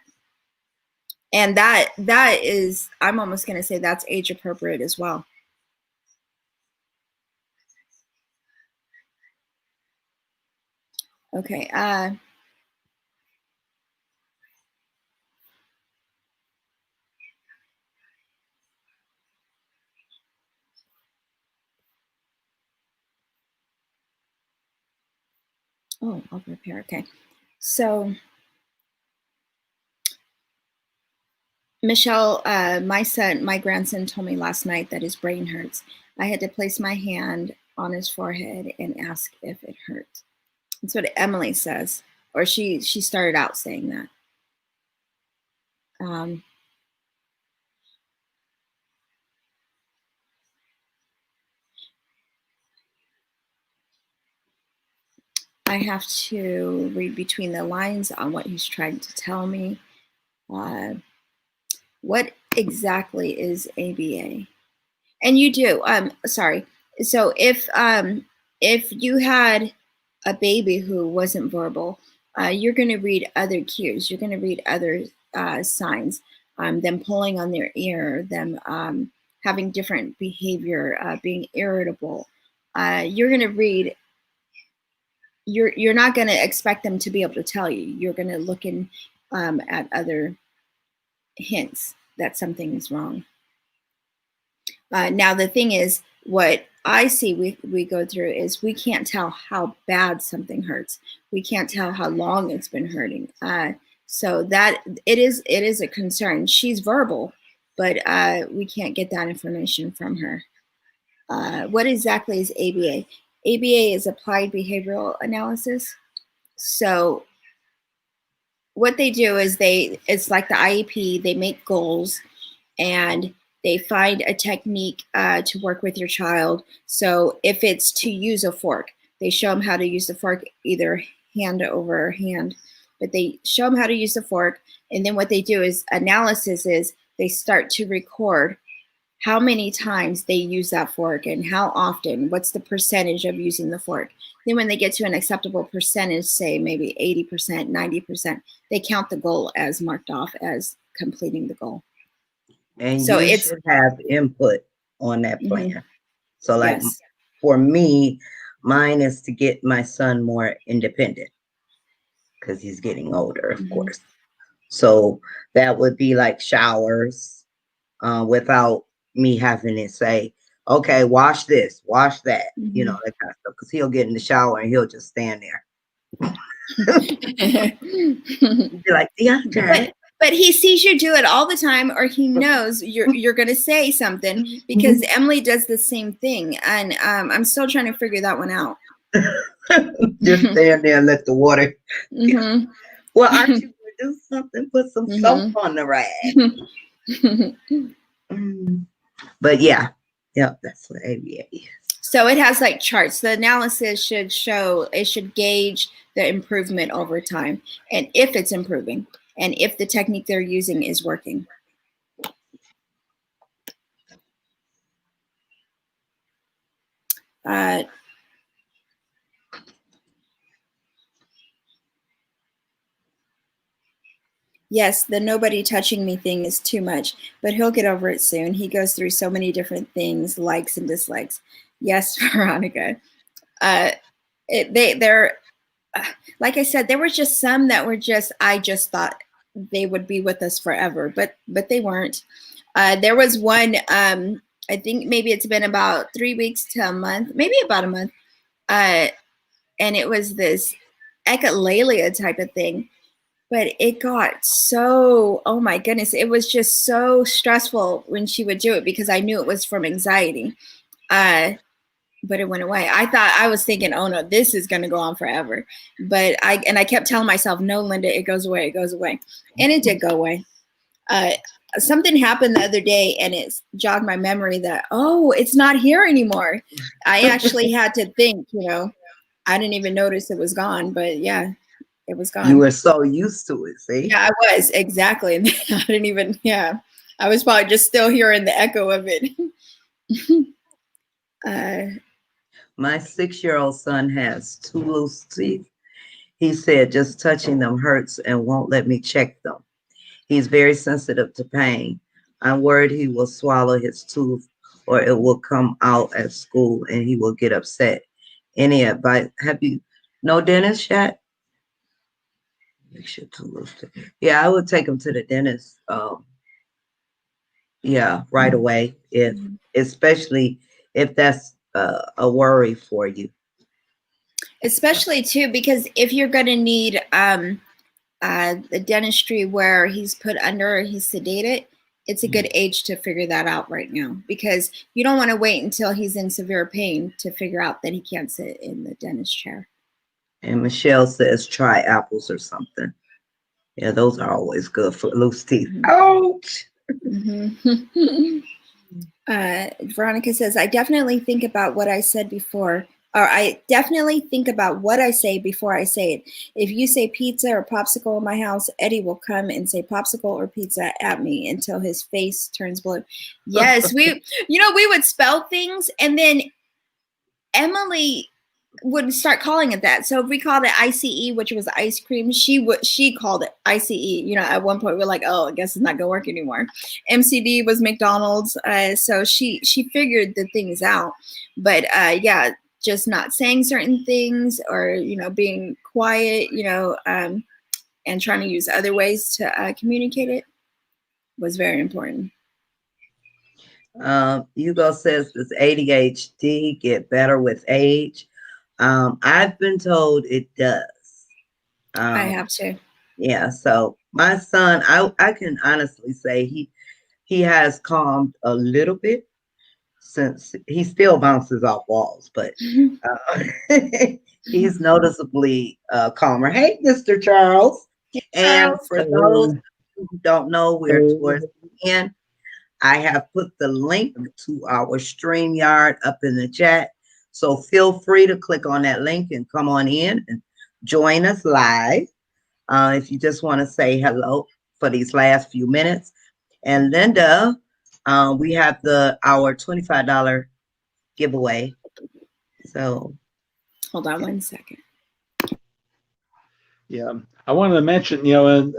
And that is, I'm almost going to say that's age appropriate as well. Okay. Oh, I'll prepare. Okay. So Michelle, my grandson told me last night that his brain hurts. I had to place my hand on his forehead and ask if it hurt. That's what Emily says, or she started out saying that. I have to read between the lines on what he's trying to tell me. What exactly is ABA? And you do. Sorry. So if you had a baby who wasn't verbal, you're going to read other cues. You're going to read other signs, them pulling on their ear, them having different behavior, being irritable. You're going to read. You're not going to expect them to be able to tell you. You're going to look in at other hints that something is wrong. Now the thing is, what I see we go through is we can't tell how bad something hurts. We can't tell how long it's been hurting. So that it is a concern. She's verbal, but we can't get that information from her. What exactly is ABA? ABA is applied behavioral analysis. So what they do is it's like the IEP, they make goals and they find a technique to work with your child. So if it's to use a fork, they show them how to use the fork, either hand over hand, but they show them how to use the fork. And then what they do is analysis is they start to record how many times they use that fork and how often, what's the percentage of using the fork. Then when they get to an acceptable percentage, say maybe 80%, 90%, they count the goal as marked off as completing the goal. And so you should have input on that plan. Mm-hmm. So like yes. For me, mine is to get my son more independent because he's getting older, of mm-hmm. course. So that would be like showers without me having to say, okay, wash this, wash that, mm-hmm. you know, that kind of stuff. Because he'll get in the shower and he'll just stand there. Be like, DeAndre. But he sees you do it all the time, or he knows you're going to say something, because mm-hmm. Emily does the same thing, and I'm still trying to figure that one out. Just stand there and let the water. Mm-hmm. Well, aren't you going to do something? Put some mm-hmm. soap on the rag. But yeah, that's what ABA is. So it has like charts. The analysis should gauge the improvement over time, and if it's improving, and if the technique they're using is working. Yes, the nobody touching me thing is too much, but he'll get over it soon. He goes through so many different things, likes and dislikes. Yes, Veronica. They're like I said, there were just some that were I just thought they would be with us forever, but they weren't. There was one, I think maybe it's been about 3 weeks to a month, maybe about a month. And it was this echolalia type of thing. But it got so, oh my goodness, it was just so stressful when she would do it, because I knew it was from anxiety. But it went away. I was thinking, oh no, this is going to go on forever. But I kept telling myself, no, Linda, it goes away, it goes away. And it did go away. Something happened the other day and it jogged my memory that, oh, it's not here anymore. I actually had to think, I didn't even notice it was gone, but yeah. It was gone. You were so used to it, see? Yeah, I was, exactly. I didn't even, I was probably just still hearing the echo of it. My 6-year-old son has 2 loose teeth. He said just touching them hurts and won't let me check them. He's very sensitive to pain. I'm worried he will swallow his tooth or it will come out at school and he will get upset. Any advice? Have you no dentist yet? Yeah, I would take him to the dentist. Right away. Especially if that's a worry for you. Especially too, because if you're going to need the dentistry where he's put under, he's sedated, it's a good age to figure that out right now, because you don't want to wait until he's in severe pain to figure out that he can't sit in the dentist chair. And Michelle says try apples or something. Yeah, those are always good for loose teeth. Ouch! Mm-hmm. Veronica says, I definitely think about what I said before, or I definitely think about what I say before I say it. If you say pizza or popsicle in my house, Eddie will come and say popsicle or pizza at me until his face turns blue. Yes, we would spell things, and then Emily would start calling it that. So if we called it ICE, which was ice cream, she called it ICE. You know, at one point we're like, oh, I guess it's not gonna work anymore. MCD was McDonald's. So she figured the things out. But yeah, just not saying certain things, or you know, being quiet, you know, and trying to use other ways to communicate it was very important. Hugo says, does ADHD get better with age? I've been told it does. I have to. Yeah, so my son, I can honestly say he has calmed a little bit, since he still bounces off walls, but he's noticeably calmer. Hey, Mr. Charles. And Charles. for those who don't know, we're towards the end. I have put the link to our StreamYard up in the chat. So feel free to click on that link and come on in and join us live. If you just want to say hello for these last few minutes. And Linda, we have our $25 giveaway. So hold on one second. Yeah, I wanted to mention, you know,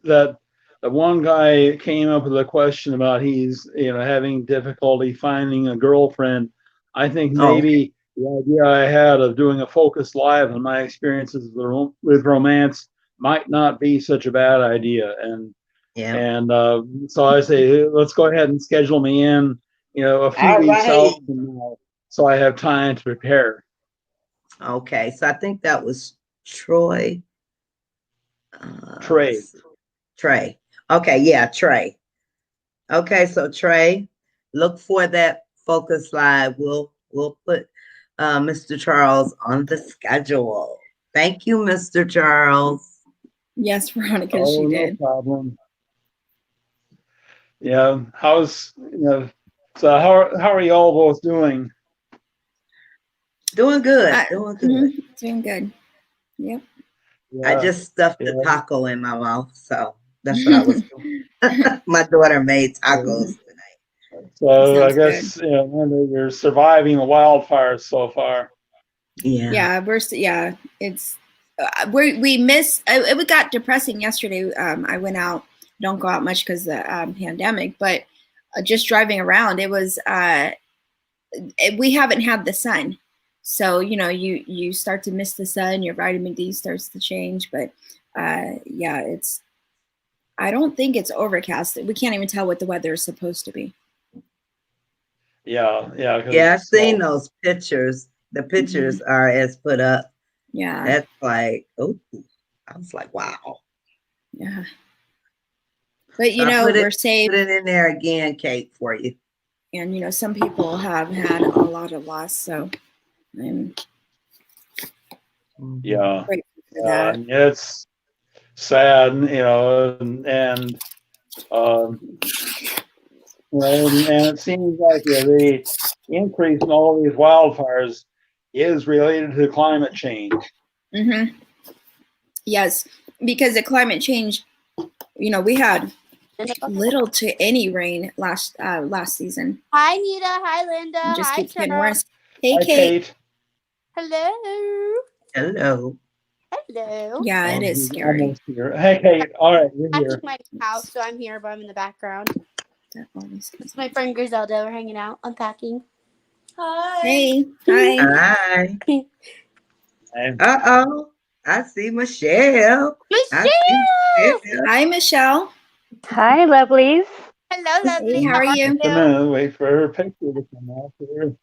that the one guy came up with a question about he's, you know, having difficulty finding a girlfriend. I think maybe the idea I had of doing a focus live on my experiences with romance might not be such a bad idea. And so I say, hey, let's go ahead and schedule me in, you know, a few weeks out from now, so I have time to prepare. Okay, so I think that was Troy. Trey. Okay, yeah, Trey. Okay, so Trey, look for that focus live. We'll put Mr. Charles on the schedule. Thank you, Mr. Charles. Yes, Veronica, she did. No problem. Yeah, so how are you all both doing? Doing good. Doing good. Doing good. Yep. Yeah, I just stuffed the taco in my mouth, so that's what I was doing. My daughter made tacos tonight. So I guess good. You know, you're surviving the wildfires so far. Yeah, it's we missed. It got depressing yesterday. I went out. Don't go out much because the pandemic, but just driving around, it was. We haven't had the sun. So, you know, you start to miss the sun, your vitamin D starts to change. But yeah, I don't think it's overcast. We can't even tell what the weather is supposed to be. Yeah. Yeah, I've seen those pictures. The pictures are as put up. Yeah. That's like, oh, I was like, wow. Yeah. But, you know, we're safe. Put it in there again, Kate, for you. And, you know, some people have had a lot of loss, so I'm yeah, it's sad, you know, and it seems like the increase in all these wildfires is related to climate change. Mm-hmm. Yes, because the climate change, you know, we had little to any rain last season. Hi, Nita. Hi, Linda. Just hi, keeps getting worse. Hey, Hi, Kate. Hello. Hello. Hello. Yeah, it is scary. Hey, Kate. All right, you're here. I'm at my house, so I'm here, but I'm in the background. It's my friend Griselda. We're hanging out, unpacking. Hi. Hey. Hi. Hi. Uh-oh. I see Michelle. Hi, Michelle. Hi, lovelies. Hello, lovely. Hey, how are you? Wait for her picture to come out here.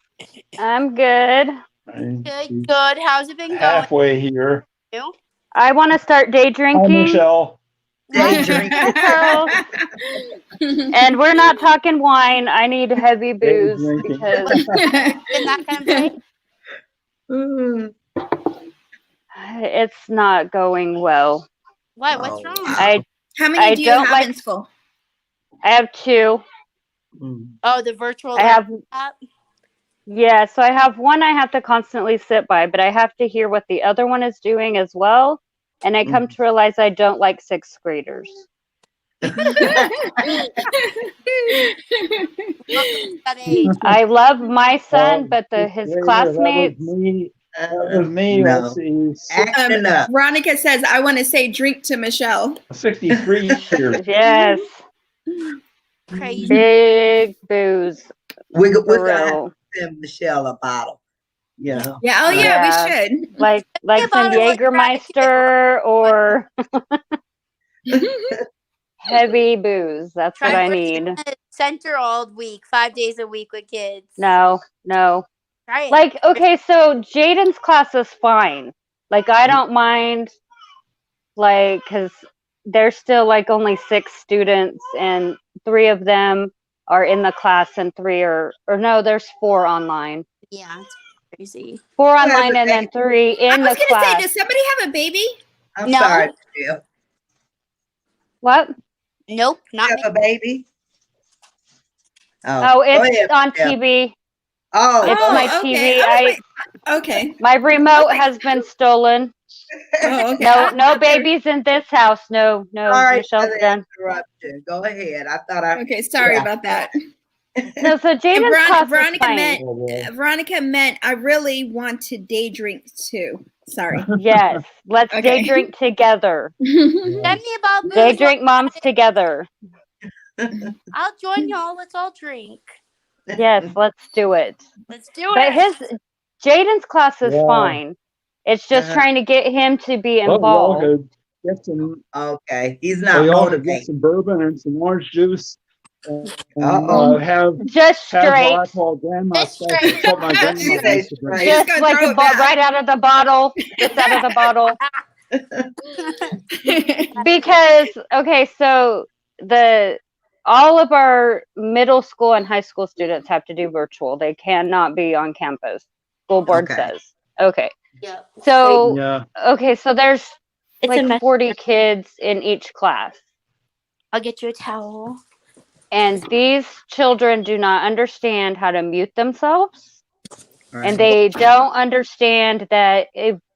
I'm good. Good. How's it been going? Halfway here. I want to start day drinking. Hi, Michelle. Day drinking. And we're not talking wine. I need heavy booze because in that kind of day. It's not going well. Why? What's wrong? How many do you have in school? I have 2. Oh, the virtual app? Yeah, so I have one I have to constantly sit by, but I have to hear what the other one is doing as well. And I come to realize I don't like 6th graders. I love my son, but his classmates. With me, let's No. see, Acting up. Veronica says, I want to say drink to Michelle. 63 years. Yes. Crazy. Big booze. We're For gonna have real. to send Michelle a bottle. You know. Yeah, oh yeah, Yeah. we should. Like some bottle of Jägermeister or heavy booze. That's what Try I working need. in a center all week, 5 days a week with kids. No. Try it. Like, okay, so Jaden's class is fine. Like, I don't mind, like, because there's still like only 6 students and 3 of them are in the class and 3 are, or no, there's 4 online. Yeah, it's crazy. 4 online and then 3 I in was the gonna say, class. does somebody have a baby? I'm No. sorry, Michelle. What? Nope, not You me. have a baby? Oh, Go it's ahead, on Michelle. TV. Oh, It's go my ahead. okay. TV. Okay. My remote has been stolen. Oh, okay. No babies in this house. No, Sorry Michelle's for the done. interruption. Go ahead. I thought I. Okay, sorry Yeah. about that. No, so And Jaden's class is Veronica fine. meant Oh, boy. Veronica meant I really want to day drink too. Sorry. Yes, let's Okay. day drink together. Send me about booze. Day drink moms together. I'll join y'all. Let's all drink. Yes, let's do it. Let's do But it. Jaden's class is Yeah. fine. It's just Uh-huh. trying to get him to be Well, y'all involved. could get some. Okay, he's Well, not y'all could get motivated. some bourbon and some orange juice, and Uh-oh. have Just what straight. I call grandma Just stuff. straight. It's what my grandma She say used to drink. straight. Just Just gonna like throw it back. right out of the bottle. Just out of the bottle. Because okay, so all of our middle school and high school students have to do virtual. They cannot be on campus. School board Okay. says. Okay. Yep. So Yeah. okay, so there's It's a like mess. 40 kids in each class. I'll get you a towel. And these children do not understand how to mute themselves. Right. And they don't understand that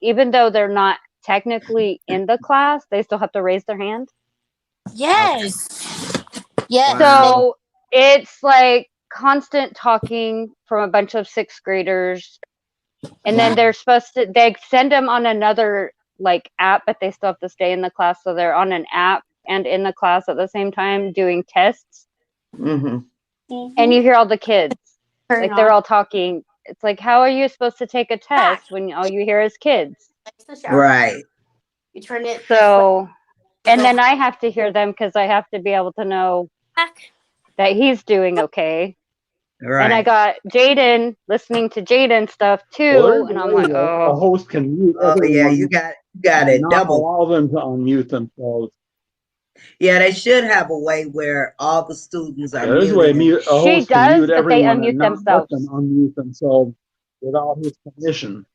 even though they're not technically in the class, they still have to raise their hand. Yes. Yes. Wow. So it's like constant talking from a bunch of 6th graders. And then Wow. they send them on another like app, but they still have to stay in the class. So they're on an app and in the class at the same time doing tests. Mm-hmm. And you hear all the kids, Turn like it they're on. all talking. It's like, how are you supposed to take a test when all you hear is kids? Next to the shower. Right. You turn it So, and then I have to hear them because I have to be able to know back. that he's doing okay. Right. And I got Jaden listening to Jaden stuff too, Well, and there's I'm a way like, a oh, host can mute Oh yeah, everyone you got it and not double. allow them to unmute themselves. Yeah, they should have a way where all the students are Yeah, there's a way muted. a host can does, mute but they everyone unmute and not let themselves. them unmute themselves without his permission.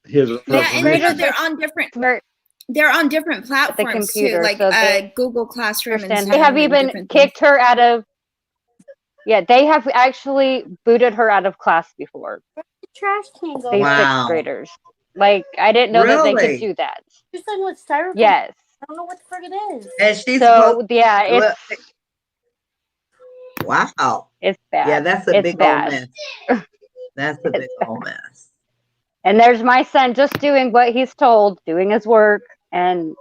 His or her Yeah, and you know permission. they're on different platforms too, computer, like so they Google Classroom and understand. Zoom. They have and even different kicked her out of. Yeah, they have actually booted her out of class before. Trash can go. These Wow. 6th graders. Like, I didn't know that they Really? could do that. Just like with styrofoam. Yes. I don't know what the frick it is. And she's So yeah, well, it's wow. bad. Yeah, that's a It's big bad. old mess. That's a big old mess. And there's my son just doing what he's told, doing his work, and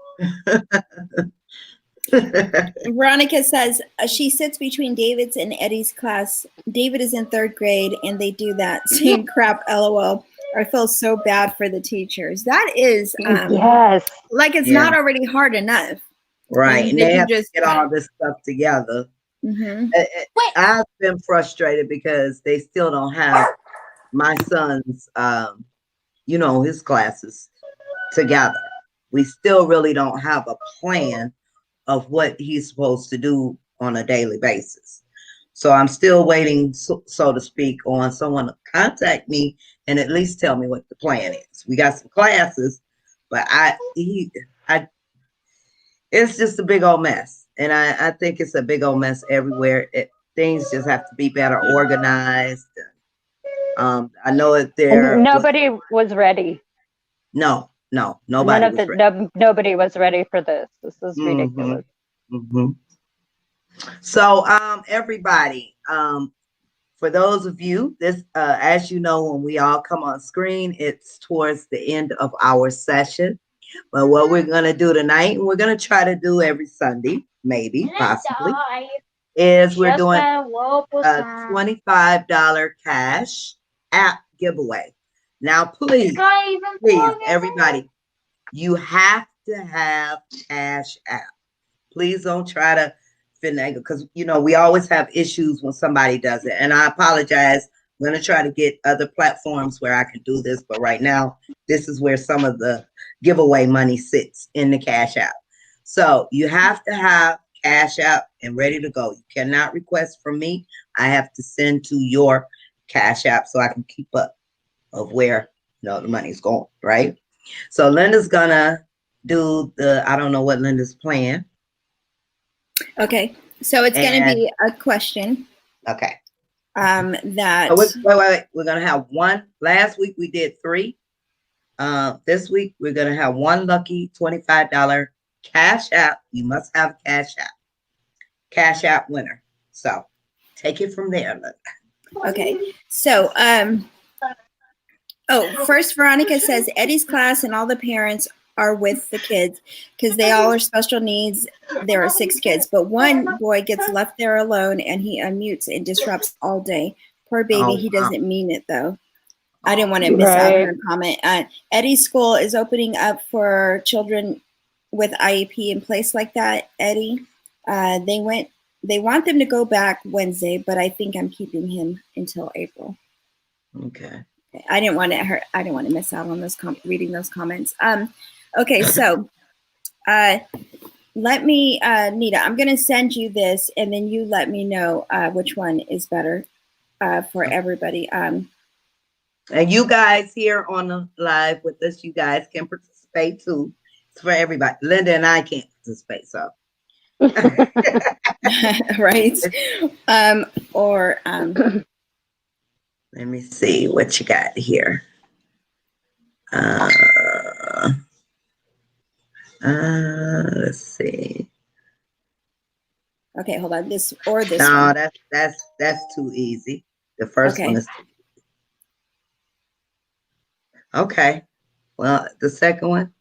Veronica says she sits between David's and Eddie's class. David is in 3rd grade, and they do that same crap. LOL. I feel so bad for the teachers. That is, yes, like it's Yeah. not already hard enough. Right. And They they can have just- to get all this stuff together. Mhm. I've been frustrated because they still don't have my son's his classes together. We still really don't have a plan of what he's supposed to do on a daily basis. So I'm still waiting, so to speak, on someone to contact me and at least tell me what the plan is. We got some classes, but it's just a big old mess. And I think it's a big old mess everywhere. Things just have to be better organized. I know that nobody was ready. No, nobody was ready. Nobody was ready for this. This is ridiculous. Mm-hmm. So, everybody, for those of you, this, as you know, when we all come on screen, it's towards the end of our session. But what we're going to do tonight, and we're going to try to do every Sunday, maybe, possibly, is we're doing a $25 cash app giveaway. Now, please, everybody, you have to have cash app. Please don't try to finagle, because, you know, we always have issues when somebody does it. And I apologize. I'm going to try to get other platforms where I can do this. But right now, this is where some of the giveaway money sits, in the cash app. So you have to have cash app and ready to go. You cannot request from me. I have to send to your cash app so I can keep up of where, you know, the money's going, right? So Linda's gonna do the, I don't know what Linda's playing. Okay, so it's going to be a question. Okay. That. Oh, wait. We're gonna have one. Last week we did 3. This week we're gonna have one lucky $25 cash app. You must have cash app. Cash app winner. So take it from there, Linda. Okay, so first Veronica says Eddie's class and all the parents are with the kids because they all are special needs. There are 6 kids, but one boy gets left there alone and he unmutes and disrupts all day. Poor baby. He doesn't mean it though. I didn't want to miss out her comment. Eddie's school is opening up for children with IEP in place like that. Eddie, they want them to go back Wednesday, but I think I'm keeping him until April. Okay. I didn't want to miss out on those reading those comments. Okay, so let me, Nita, I'm going to send you this, and then you let me know which one is better for everybody. And you guys here on the live with us, you guys can participate too. It's for everybody. Linda and I can't participate, so. Right. Let me see what you got here. Let's see. Okay, hold on. This or this no, one. that's too easy. The first one is too easy. Okay. Well, the second one,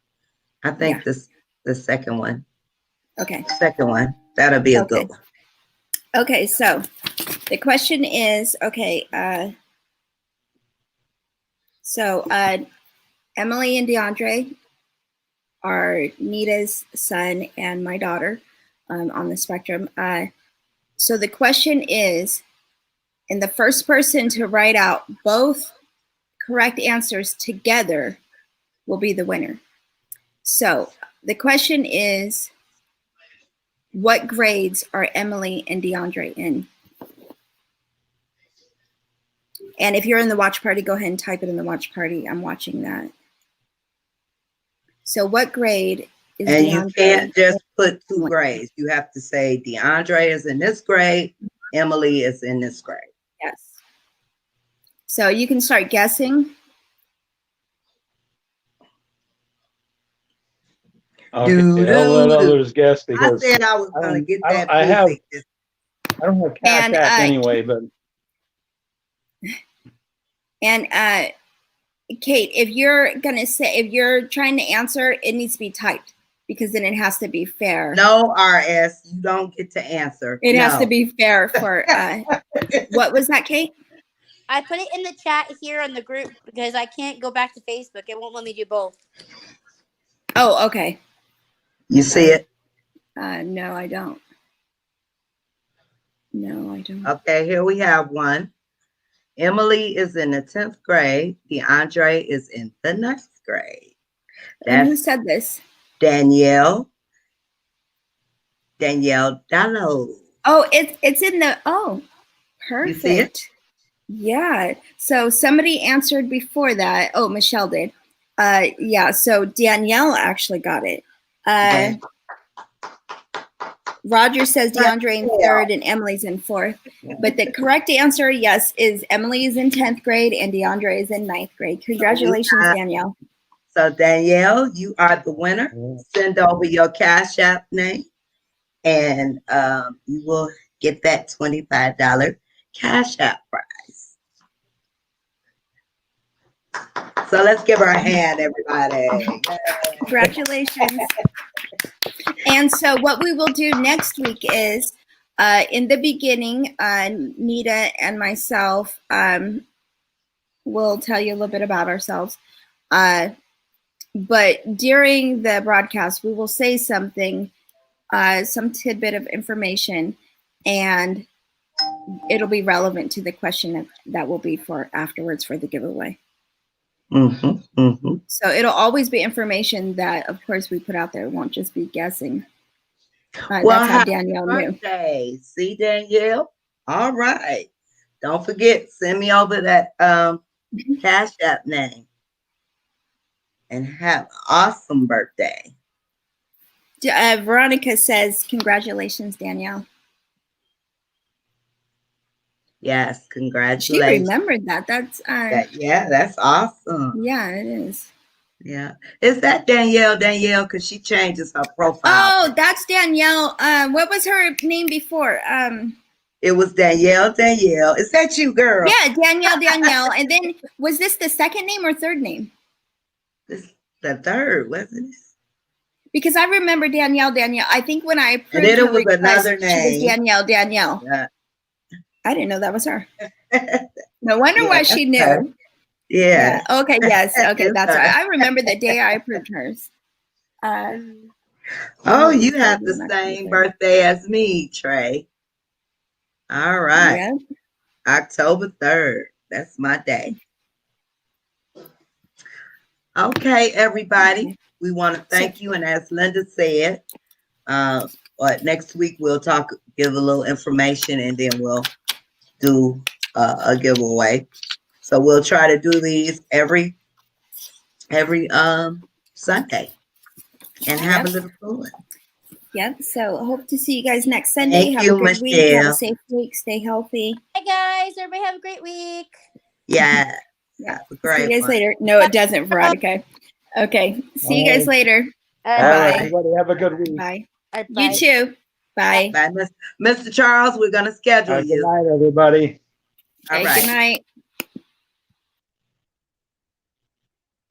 I think the second one. Okay. Second one. That'll be a good one. Okay, so the question is, okay, Emily and DeAndre are Nita's son and my daughter on the spectrum. So the question is, and the first person to write out both correct answers together will be the winner. So the question is, what grades are Emily and DeAndre in? And if you're in the watch party, go ahead and type it in the watch party. I'm watching that. So what grade is And DeAndre? you can't just put 2 grades. You have to say DeAndre is in this grade, Emily is in this grade. Yes. So you can start guessing. Okay, I'll let others guess because I said I was going to get that. I don't have cash app anyway, but. And Kate, if you're trying to answer, it needs to be typed because then it has to be fair. No, RS, you don't get to answer. It has to be fair for, what was that, Kate? I put it in the chat here on the group because I can't go back to Facebook. It won't let me do both. Oh, okay. You see it? No, I don't. No, I don't. Okay, here we have one. Emily is in the 10th grade. DeAndre is in the 9th grade. And who said this? Danielle Dallo. Oh, it's in the, perfect. You see it? Yeah. So somebody answered before that. Oh, Michelle did. Yeah. So Danielle actually got it. Okay. Roger says DeAndre in 3rd and Emily's in 4th. But the correct answer, yes, is Emily is in 10th grade and DeAndre is in 9th grade. Congratulations, Danielle. So Danielle, you are the winner. Send over your Cash App name and you will get that $25 Cash App prize. So let's give her a hand, everybody. Yay. Congratulations. And so what we will do next week is, in the beginning, Nita and myself will tell you a little bit about ourselves. But during the broadcast, we will say something, some tidbit of information, and it'll be relevant to the question that will be for afterwards for the giveaway. So it'll always be information that, of course, we put out there. It won't just be guessing. Well, that's how happy Danielle knew. birthday. See, Danielle? All right. Don't forget, send me over that Cash App name. And have an awesome birthday. Veronica says, congratulations, Danielle. Yes, She congratulations. remembered that. That's Yeah, that's awesome. yeah, it is. Yeah. Is that Danielle? Because she changes her profile. Oh, that's Danielle. What was her name before? It was Danielle. Is that you, girl? Yeah, Danielle. And then was this the second name or third name? This the third, wasn't it? Because I remember Danielle. I think when I approved And then her it was request, another she was name. Danielle. Yeah. I didn't know that was her. No wonder Yeah, why she knew. her. Yeah. Okay. Yes. Okay. It's That's her. right. I remember the day I approved hers. Oh, you have the same birthday as me, Trey. All right. Yeah. October 3rd. That's my day. Okay, everybody. Okay. We want to thank you. And as Linda said, but next week we'll give a little information, and then we'll do a giveaway. So we'll try to do these every Sunday and have a little fun. Yep. So hope to see you guys next Sunday. Thank Have you, a good week. Have a Michelle. safe week. Stay healthy. Hi guys, everybody have a great week. Yeah. Yeah. Have a See great you guys one. later. No, it doesn't, Veronica. Okay. See you guys later. All Bye. right, everybody, have a good week. Bye. Bye. You too. Bye. Bye, Mr. Charles. We're gonna schedule Good you. night, everybody. All Okay, right. good night.